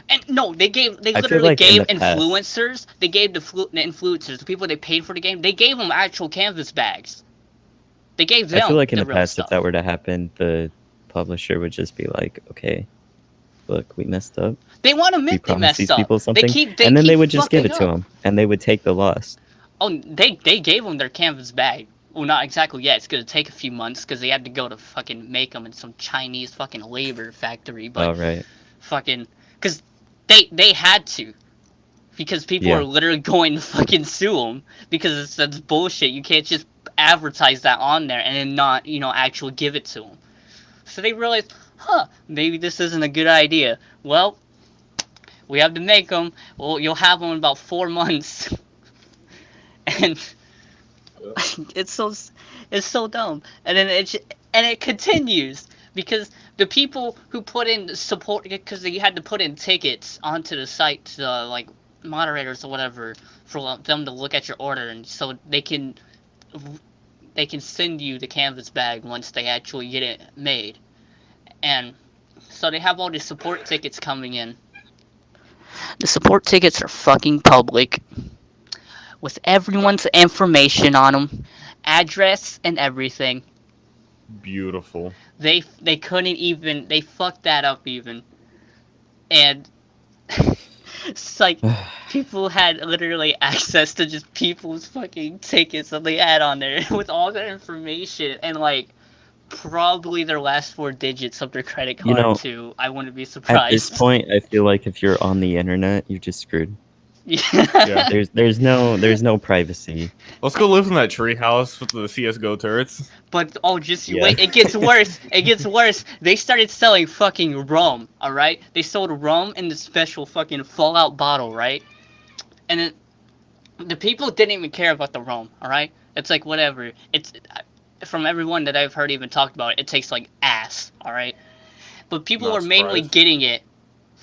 And no, they I feel literally like in gave the past, influencers, they gave the influencers, the people they paid for the game, they gave them actual canvas bags. They gave I feel them like in the the real past, if stuff. that were to happen, the publisher would just be like, okay, look, we messed up. They want to We admit they promised these messed up. people They something, keep and then they would just give fucking it to up. them, and they would take the loss. Oh, they gave them their canvas bag. Well, not exactly yet. It's gonna take a few months because they had to go to fucking make them in some Chinese fucking labor factory. But Oh, right. fucking, because they had to, because people are Yeah. literally going to fucking sue them because that's bullshit. You can't just advertise that on there and then not actually give it to them. So they realized, maybe this isn't a good idea. Well, we have to make them. Well, you'll have them in about 4 months. And it's so dumb. And then it continues because the people who put in support, because you had to put in tickets onto the site to like moderators or whatever for them to look at your order, and so they can send you the canvas bag once they actually get it made. And so they have all these support tickets coming in. The support tickets are fucking public with everyone's information on them, address and everything. Beautiful. They couldn't even, they fucked that up even. And it's like people had literally access to just people's fucking tickets that they had on there with all their information and like probably their last 4 digits of their credit card You know, too. I wouldn't be at this surprised. point, I feel like if you're on the internet, you're just screwed. Yeah. There's no privacy. Let's go live in that tree house with the CS:GO turrets. But just you Yeah. wait, it gets worse. It gets worse. They started selling fucking rum, all right? They sold rum in the special fucking Fallout bottle, right? And then the people didn't even care about the rum, all right? It's like whatever. It's from everyone that I've heard even talked about it, it tastes like ass, all right? But people Not were mainly surprised. getting it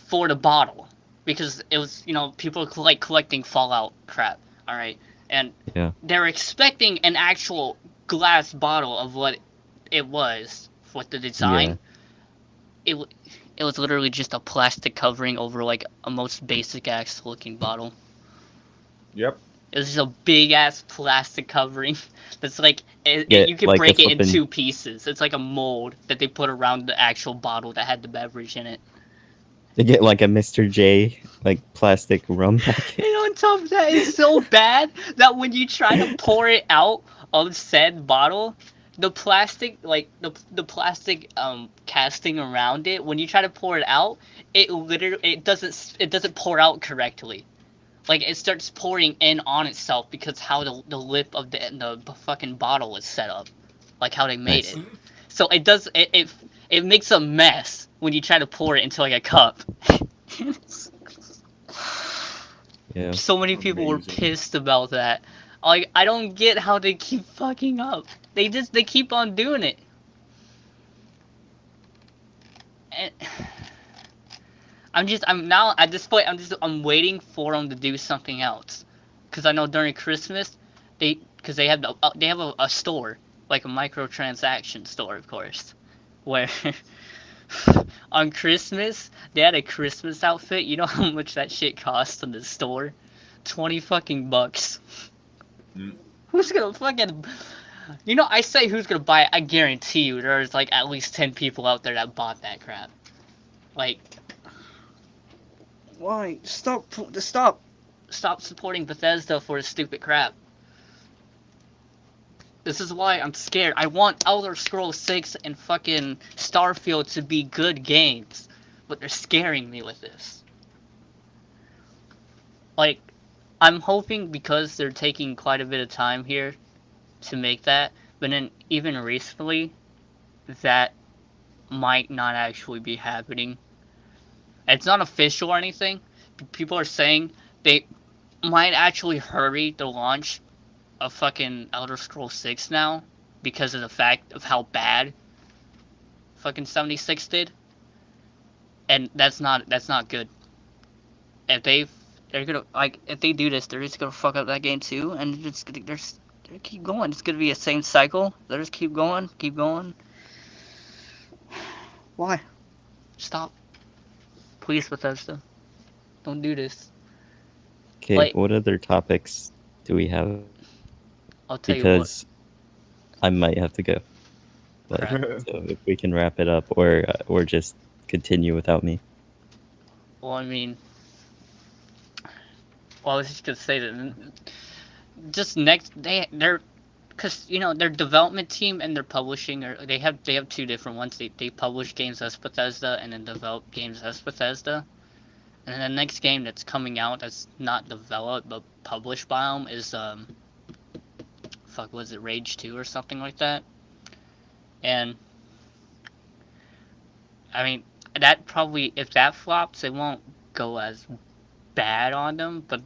for the bottle because it was, people like collecting Fallout crap, all right? And Yeah. they're expecting an actual glass bottle of what it was with the design. It was literally just a plastic covering over like a most basic ass looking bottle. Yep. It was just a big ass plastic covering that's like Yeah, you can like a break it in flippin'. 2 pieces. It's like a mold that they put around the actual bottle that had the beverage in it. They get like a Mr. J, like plastic rum packet. And on top of that, it's so bad that when you try to pour it out of said bottle, the plastic, like the plastic casting around it, when you try to pour it out, it doesn't pour out correctly. Like it starts pouring in on itself because how the lip of the fucking bottle is set up, like how they made Nice. it. So it makes a mess when you try to pour it into like a cup. Yeah. So many people were Amazing. pissed about that. Like I don't get how they keep fucking up. They keep on doing it. And I'm now at this point. I'm waiting for them to do something else, because I know during Christmas, because they have a store, like a microtransaction store, of course, where on Christmas they had a Christmas outfit. You know how much that shit costs in the store? 20 fucking bucks. Mm. Who's gonna fucking? You know, I say who's gonna buy it. I guarantee you, there's like at least 10 people out there that bought that crap. Like, why? Stop supporting Bethesda for this stupid crap. This is why I'm scared. I want Elder Scrolls 6 and fucking Starfield to be good games, but they're scaring me with this. Like, I'm hoping because they're taking quite a bit of time here to make that, but then even recently, that might not actually be happening. It's not official or anything. People are saying they might actually hurry the launch of fucking Elder Scrolls 6 now because of the fact of how bad fucking 76 did, and that's not good. If they're gonna like if they do this, they're just gonna fuck up that game too, and they keep going. It's gonna be the same cycle. They just keep going, keep going. Why? Stop, please, Bethesda. Don't do this. Okay, Like, what other topics do we have? I'll tell you what. Because I might have to go. Like, Alright. so if we can wrap it up, or just continue without me. Well, I mean, well, I was just gonna say that just next they're because their development team and their publishing are they have two different ones. They publish games as Bethesda and then develop games as Bethesda. And then the next game that's coming out that's not developed but published by them is fuck, was it Rage 2 or something like that? And I mean, that probably, if that flops, it won't go as bad on them, but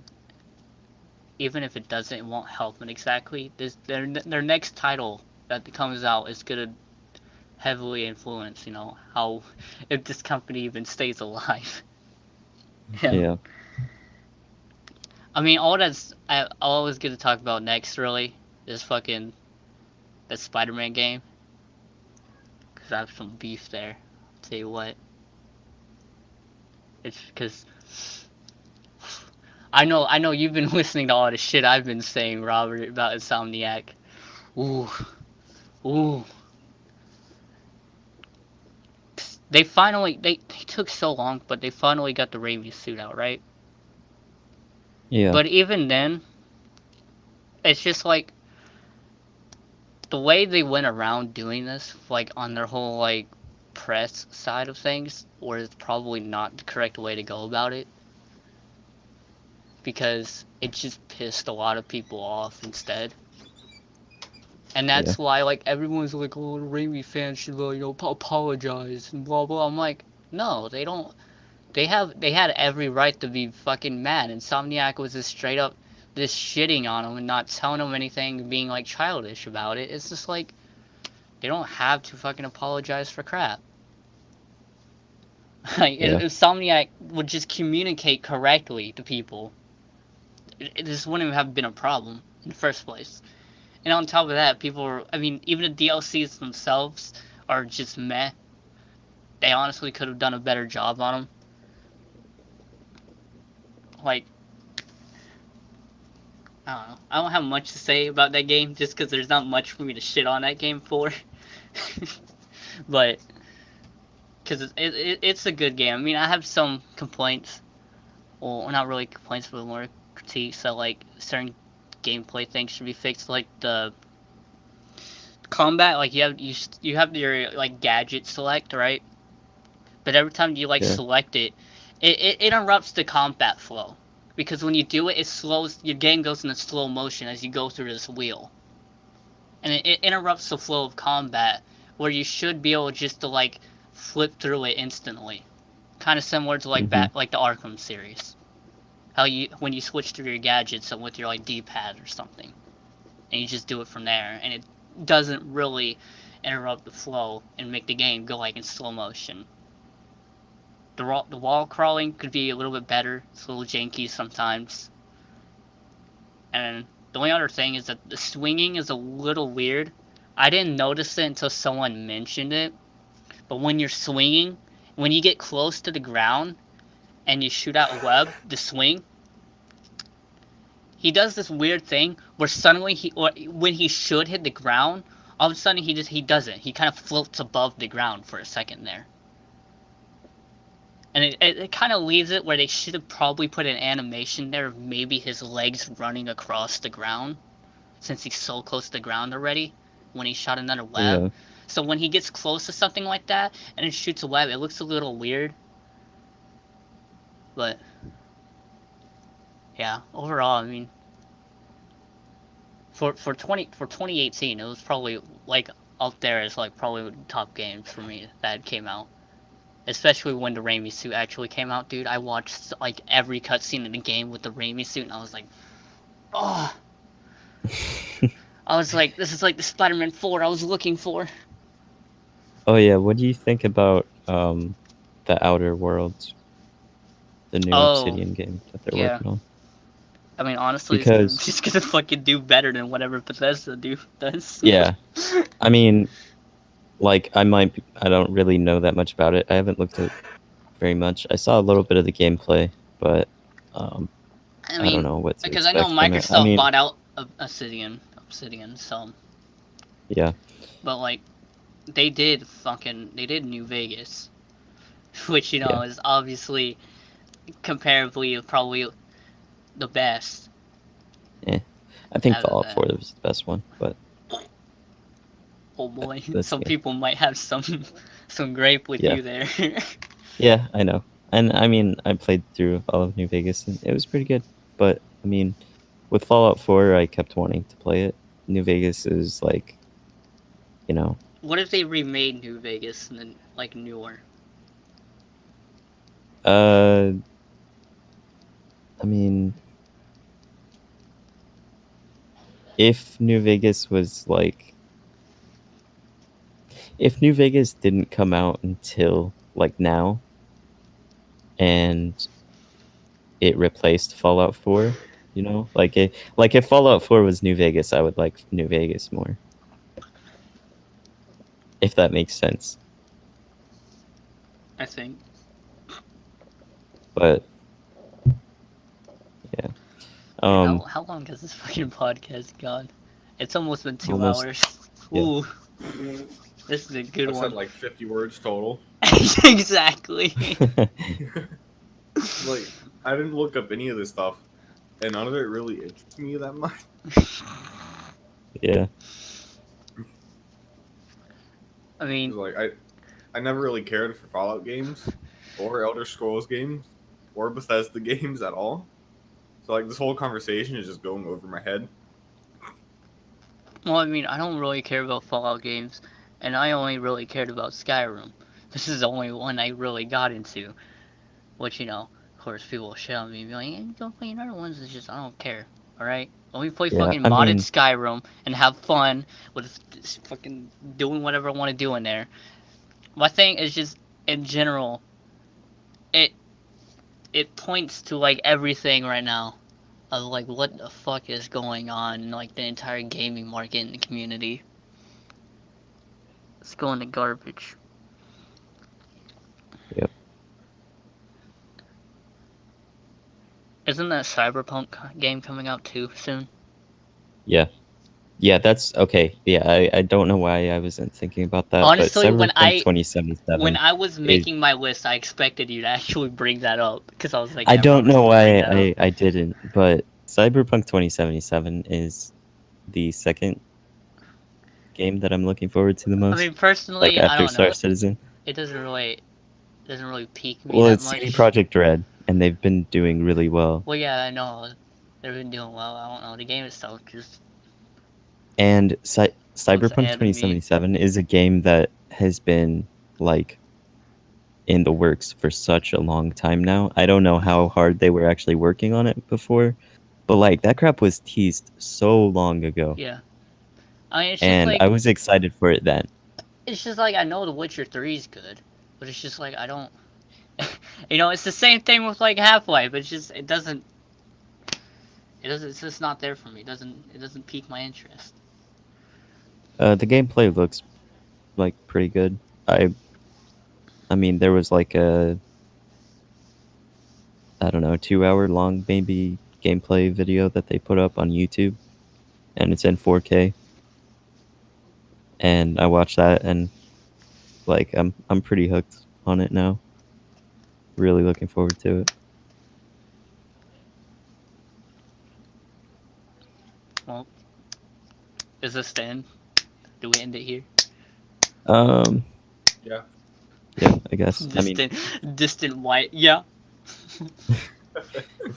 even if it doesn't, it won't help them exactly. Their next title that comes out is gonna heavily influence, how if this company even stays alive. Yeah. Yeah. I mean, all I was gonna talk about next really is fucking the Spider-Man game, because I have some beef there. I'll tell you what, it's because I know you've been listening to all the shit I've been saying, Robert, about Insomniac. Ooh, ooh. They took so long, but they finally got the Raimi suit out, right? Yeah. But even then, it's just like the way they went around doing this, like on their whole like press side of things, was probably not the correct way to go about it, because it just pissed a lot of people off instead. And Yeah. that's why, like, everyone's like, oh, the Raimi fans should, apologize and blah blah. I'm like, no, they don't. They had every right to be fucking mad. Insomniac was just straight up just shitting on them and not telling them anything, and being like childish about it. It's just like they don't have to fucking apologize for crap. Like, if Yeah. Insomniac would just communicate correctly to people, this wouldn't have been a problem in the first place. And on top of that, I mean, even the DLCs themselves are just meh. They honestly could have done a better job on them. Like, I don't know. I don't have much to say about that game just because there's not much for me to shit on that game for. But, because it's a good game. I mean, I have some complaints. Well, not really complaints, but more critiques that, like, certain gameplay things should be fixed. Like, the combat, like, you have your, like, gadget select, right? But every time you, like, Yeah. select it, it interrupts the combat flow. Because when you do it, your game goes into slow motion as you go through this wheel. And it interrupts the flow of combat, where you should be able just to, like, flip through it instantly. Kind of similar to, like, Mhm. like the Arkham series. How when you switch through your gadgets with your, like, D-pad or something. And you just do it from there, and it doesn't really interrupt the flow and make the game go, like, in slow motion. The wall crawling could be a little bit better. It's a little janky sometimes. And the only other thing is that the swinging is a little weird. I didn't notice it until someone mentioned it. But when you're swinging, when you get close to the ground and you shoot out a web, the swing, he does this weird thing where suddenly when he should hit the ground, all of a sudden he doesn't. He kind of floats above the ground for a second there. And it kind of leaves it where they should have probably put an animation there of maybe his legs running across the ground, since he's so close to the ground already when he shot another web. Yeah. So when he gets close to something like that and it shoots a web, it looks a little weird. But yeah, overall, I mean, for 2018, it was probably like up there as like probably the top games for me that came out. Especially when the Raimi suit actually came out, dude. I watched like every cutscene in the game with the Raimi suit, and I was like, oh. I was like, this is like the Spider-Man 4 I was looking for. Oh yeah, what do you think about the Outer Worlds, the new Obsidian game that they're working on? I mean, honestly, Because it's just gonna fucking do better than whatever Bethesda does. yeah, I mean, like I don't really know that much about it. I haven't looked at very much. I saw a little bit of the gameplay, but I don't know what to because I know expect from it. Microsoft bought out Obsidian, so yeah. But like, they did New Vegas, which is obviously comparably probably the best. Yeah, I think Fallout 4 was the best one, but oh boy, some people might have some gripe with you there. Yeah, I know. And I mean, I played through all of New Vegas and it was pretty good. But I mean, with Fallout 4, I kept wanting to play it. New Vegas is like, What if they remade New Vegas and then like newer? I mean, if New Vegas didn't come out until like now, and it replaced Fallout 4, like if Fallout 4 was New Vegas, I would like New Vegas more. If that makes sense. I think. But yeah. How long has this fucking podcast gone? It's almost been 2 hours. Yeah. Ooh. This is a good one. I said like 50 words total. Exactly. Like, I didn't look up any of this stuff, and none of it really interests me that much. Yeah. I mean, like I never really cared for Fallout games, or Elder Scrolls games, or Bethesda games at all. So like this whole conversation is just going over my head. well, I mean, I don't really care about Fallout games, and I only really cared about Skyrim. This is the only one I really got into, which of course people will shit on me and be like, hey, don't play other ones. It's just I don't care. All right, let me play fucking modded Skyrim and have fun with just fucking doing whatever I want to do in there. My thing is just in general, it points to like everything right now of like what the fuck is going on in like the entire gaming market in the community. It's going to garbage. Yep. Isn't that Cyberpunk game coming out too soon? Yeah. Yeah, that's okay. Yeah, I don't know why I wasn't thinking about that. Honestly, but Cyberpunk 2077 when I was making my list, I expected you to actually bring that up because I was like, I don't know why I didn't, but Cyberpunk 2077 is the second game that I'm looking forward to the most. I mean, personally, like after I don't Star know. Citizen. It doesn't really pique me. Well, that it's much. CD Projekt Red, and they've been doing really well. Well, yeah, I know they've been doing well. I don't know. The game itself just. And Cyberpunk 2077 is a game that has been like in the works for such a long time now. I don't know how hard they were actually working on it before, but like that crap was teased so long ago. Yeah. I mean, it's and just like, I was excited for it then. It's just like I know The Witcher 3 is good, but it's just like I don't. You know, it's the same thing with like Half-Life. It's just it doesn't. It's just not there for me. It doesn't pique my interest. The gameplay looks like pretty good. I mean, there was like a, I don't know, 2 hour long maybe gameplay video that they put up on YouTube, and it's in 4K. And I watched that, and like I'm pretty hooked on it now. Really looking forward to it. Well, is this the end? Do we end it here? Um, Yeah. yeah, I guess. I mean, Distant white. Yeah.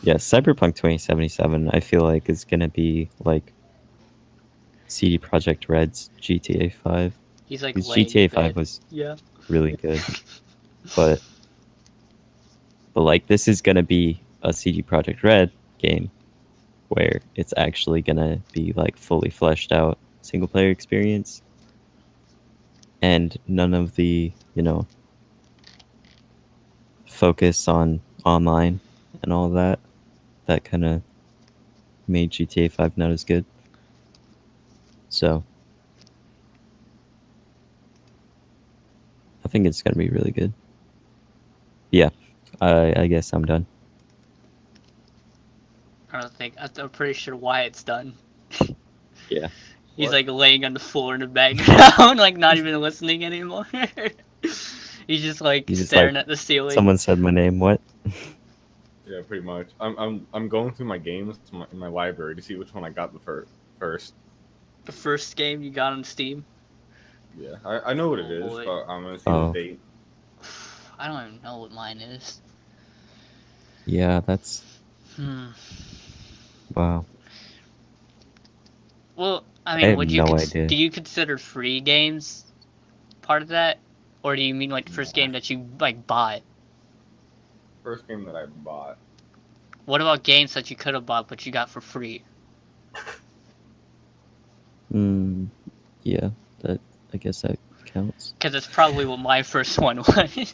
yeah, Cyberpunk 2077. I feel like is gonna be like CD Projekt Red's GTA 5. He's like Because laying GTA in 5 bed. was Yeah. really good, but like this is gonna be a CD Projekt Red game where it's actually gonna be like fully fleshed out single player experience, and none of the focus on online and all that kind of made GTA 5 not as good. So I think it's gonna be really good. Yeah, I guess I'm done. I don't think. I'm pretty sure Wyatt's done. Yeah. He's What? like laying on the floor in the background, like not even listening anymore. He's just like He's just staring like, at the ceiling. someone said my name. What? Yeah, pretty much. I'm going through my games in my library to see which one I got first. The first game you got on Steam. Yeah, I know what it Oh, is, boy. but I'm gonna see Oh. the date. I don't even know what mine is. Yeah, that's wow. Well, I I mean, have no idea. do you consider free games part of that, or do you mean like the first Nah. game that you like bought? First game that I bought. What about games that you could have bought but you got for free? Yeah, that I guess that counts. Because it's probably what my first one was.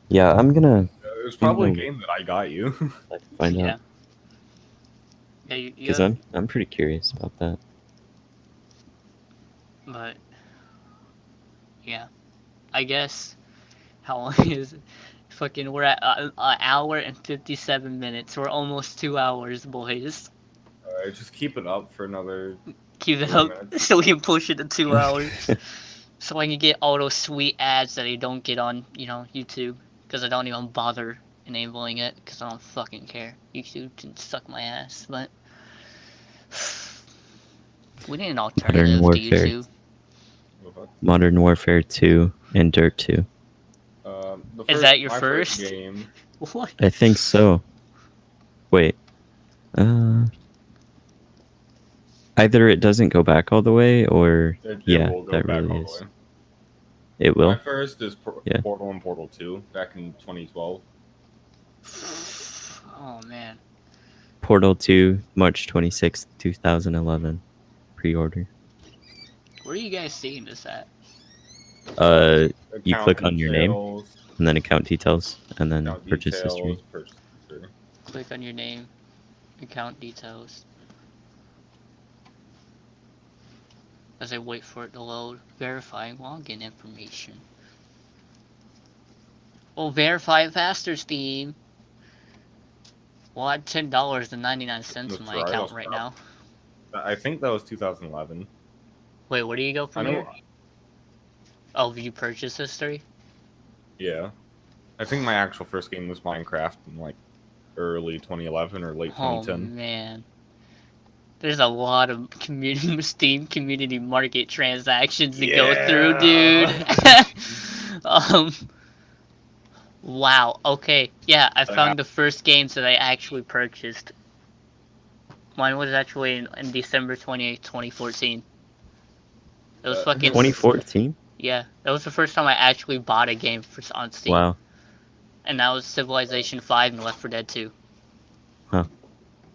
Yeah, I'm gonna It was probably a Mhm. game that I got you. find Yeah. out Yeah, you because have, I'm pretty curious about that. but yeah, I guess how long is it? Fucking, we're at an hour and 57 minutes. We're almost 2 hours, boys. Alright, just keep it up for another Keep it 20 up minutes. so we can push it to 2 hours. So I can get all those sweet ads that I don't get on, YouTube. Because I don't even bother enabling it. Because I don't fucking care. YouTube can suck my ass. But we need an alternative to Warfare. YouTube. Modern Warfare 2 and Dirt 2. Is that your my first? game? What? I think so. Wait. Either it doesn't go back all the way, or It yeah, will go that back really all is. the way. It will. My first is Yeah. Portal and Portal 2 back in 2012. Oh man. Portal 2, March 26th, 2011. Pre-order. Where are you guys seeing this at? You Account click on your name, details, and then account details, and then account purchase history. details, purchase history. Click on your name, account details. As I wait for it to load, verifying login information. Oh, verify it faster, Steam. Well, I had $10.99 in my Right, account right now. I think that was 2011. Wait, where do you go from I know. here? Oh, view purchase history? Yeah, I think my actual first game was Minecraft in like early 2011 or late Oh 2010. man. There's a lot of Steam community market transactions to go through, dude. Wow, okay. Yeah, I found the first games that I actually purchased. Mine was actually in December 28th, 2014. It was fucking... 2014? Yeah, that was the first time I actually bought a game on Steam. Wow. And that was Civilization 5 and Left 4 Dead 2. Huh.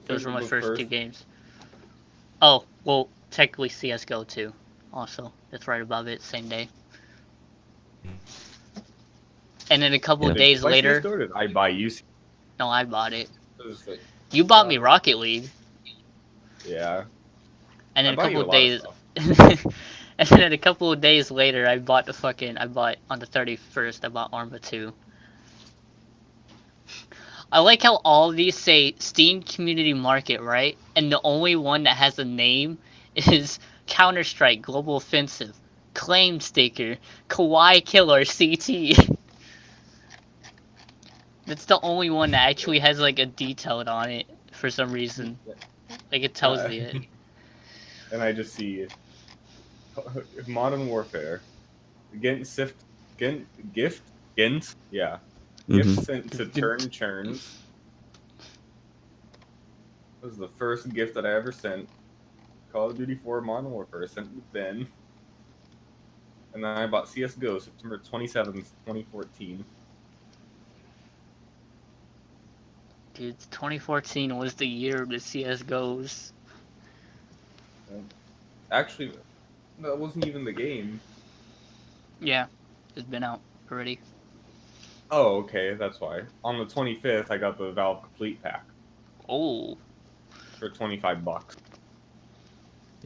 Those were my first two games. Oh, well, technically CSGO too. Also, that's right above it, same day. And then a couple Yeah. days Why later, CS:GO, or did I buy you? no, I bought it. Like, You bought me Rocket League. yeah. And then I a bought you couple a lot of days, stuff. and then a couple of days later, I bought on the 31st, I bought Arma 2. I like how all of these say Steam Community Market, right? And the only one that has a name is Counter-Strike Global Offensive, Claim Staker, Kawaii Killer CT. That's the only one that actually has like a detailed on it for some reason. Like it tells me it. And I just see Modern Warfare, Gint, yeah. Gift Mhm. sent to Turn Churns. This was the first gift that I ever sent. Call of Duty 4 Modern Warfare sent to Ben. And then I bought CS:GO September 27th, 2014. Dude, 2014 was the year of the CSGOs. Actually, that wasn't even the game. Yeah, it's been out already. Oh, okay, that's why. On the 25th, I got the Valve Complete Pack Oh, for $25.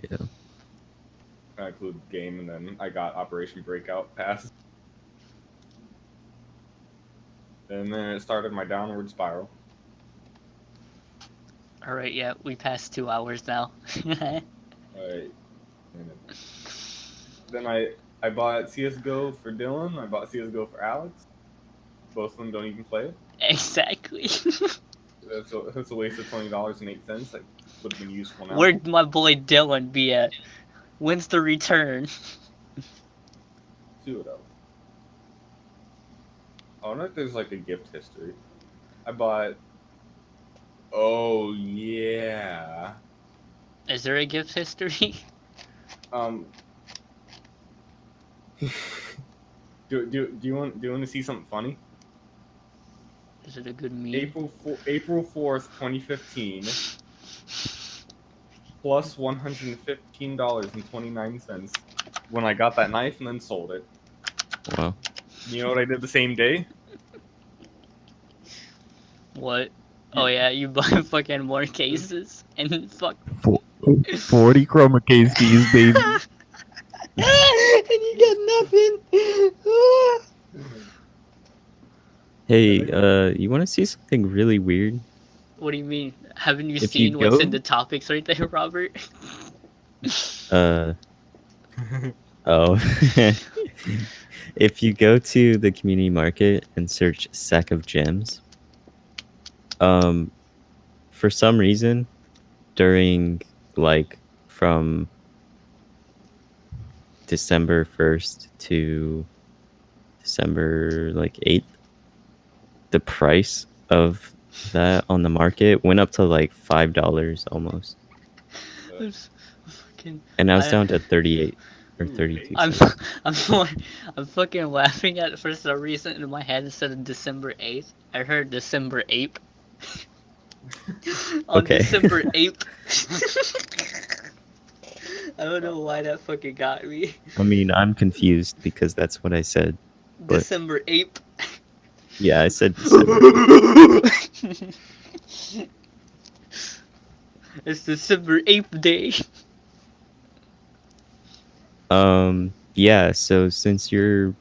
Yeah. I included the game, and then I got Operation Breakout Pass. And then it started my downward spiral. alright, yeah, we passed 2 hours now. Alright. Then I bought CS:GO for Dylan. I bought CS:GO for Alex. Both of them don't even play it. Exactly. That's a waste of $20.08. That would have been useful now. Where'd my boy Dylan be at? When's the return? See what else. I wonder if there's like a gift history. I bought. Oh yeah. Is there a gift history? Um. do you want to see something funny? Is it a good meme? April 4th, 2015. Plus $115.29 when I got that knife and then sold it. Wow. You know what I did the same day? What? Oh yeah, you buy fucking more cases and fuck. 40 chroma case keys, baby. And you get nothing. Hey, you want to see something really weird? What do you mean? Haven't you If you seen what's in go- the topics right there, Robert? Oh. If you go to the community market and search sack of gems, for some reason, during like from December 1st to December like 8th, the price of that on the market went up to like $5 almost. And I was down to 38 or 32 I'm cents. I'm I'm fucking laughing at it for some reason in my head instead of December 8th. I heard December 8th. On Okay. December 8th. I don't know why that fucking got me. I mean, I'm confused because that's what I said. But December 8th. yeah, I said December. It's December 8th day. Yeah, so since you're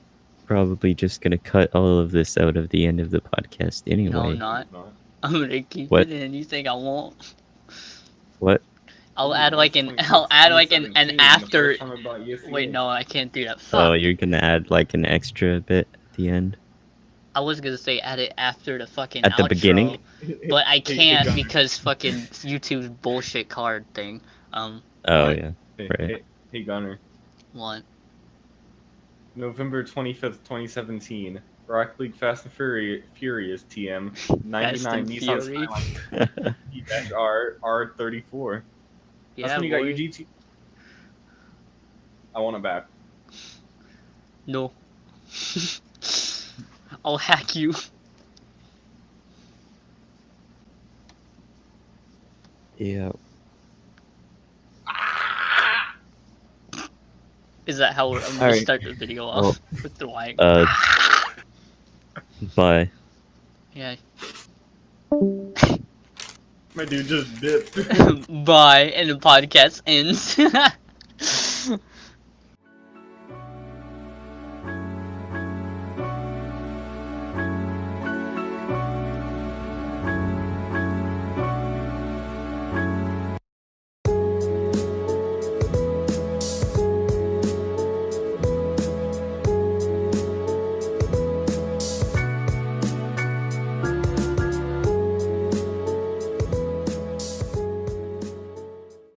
probably just gonna cut all of this out of the end of the podcast anyway. No, I'm not. I'm gonna keep What? it in. You think I won't? What? I'll add like an after. Wait, no, I can't do that. Oh, Fuck. you're gonna add like an extra bit at the end? I was gonna say add it after the fucking At the outro, beginning? but I can't because fucking YouTube's bullshit card thing. Oh, What? yeah. Right. Hey Gunner. What? November 25th, 2017. Rocket League Fast and Furious TM 99 and Nissan Fury? Skyline E-R R34. Yeah, That's when you boy. got your GT. I want it back. No. I'll hack you. Yeah. Is that how I'm gonna Alright. start the video Well, off with the white? Bye. Yeah. My dude just dipped. Bye, and the podcast ends.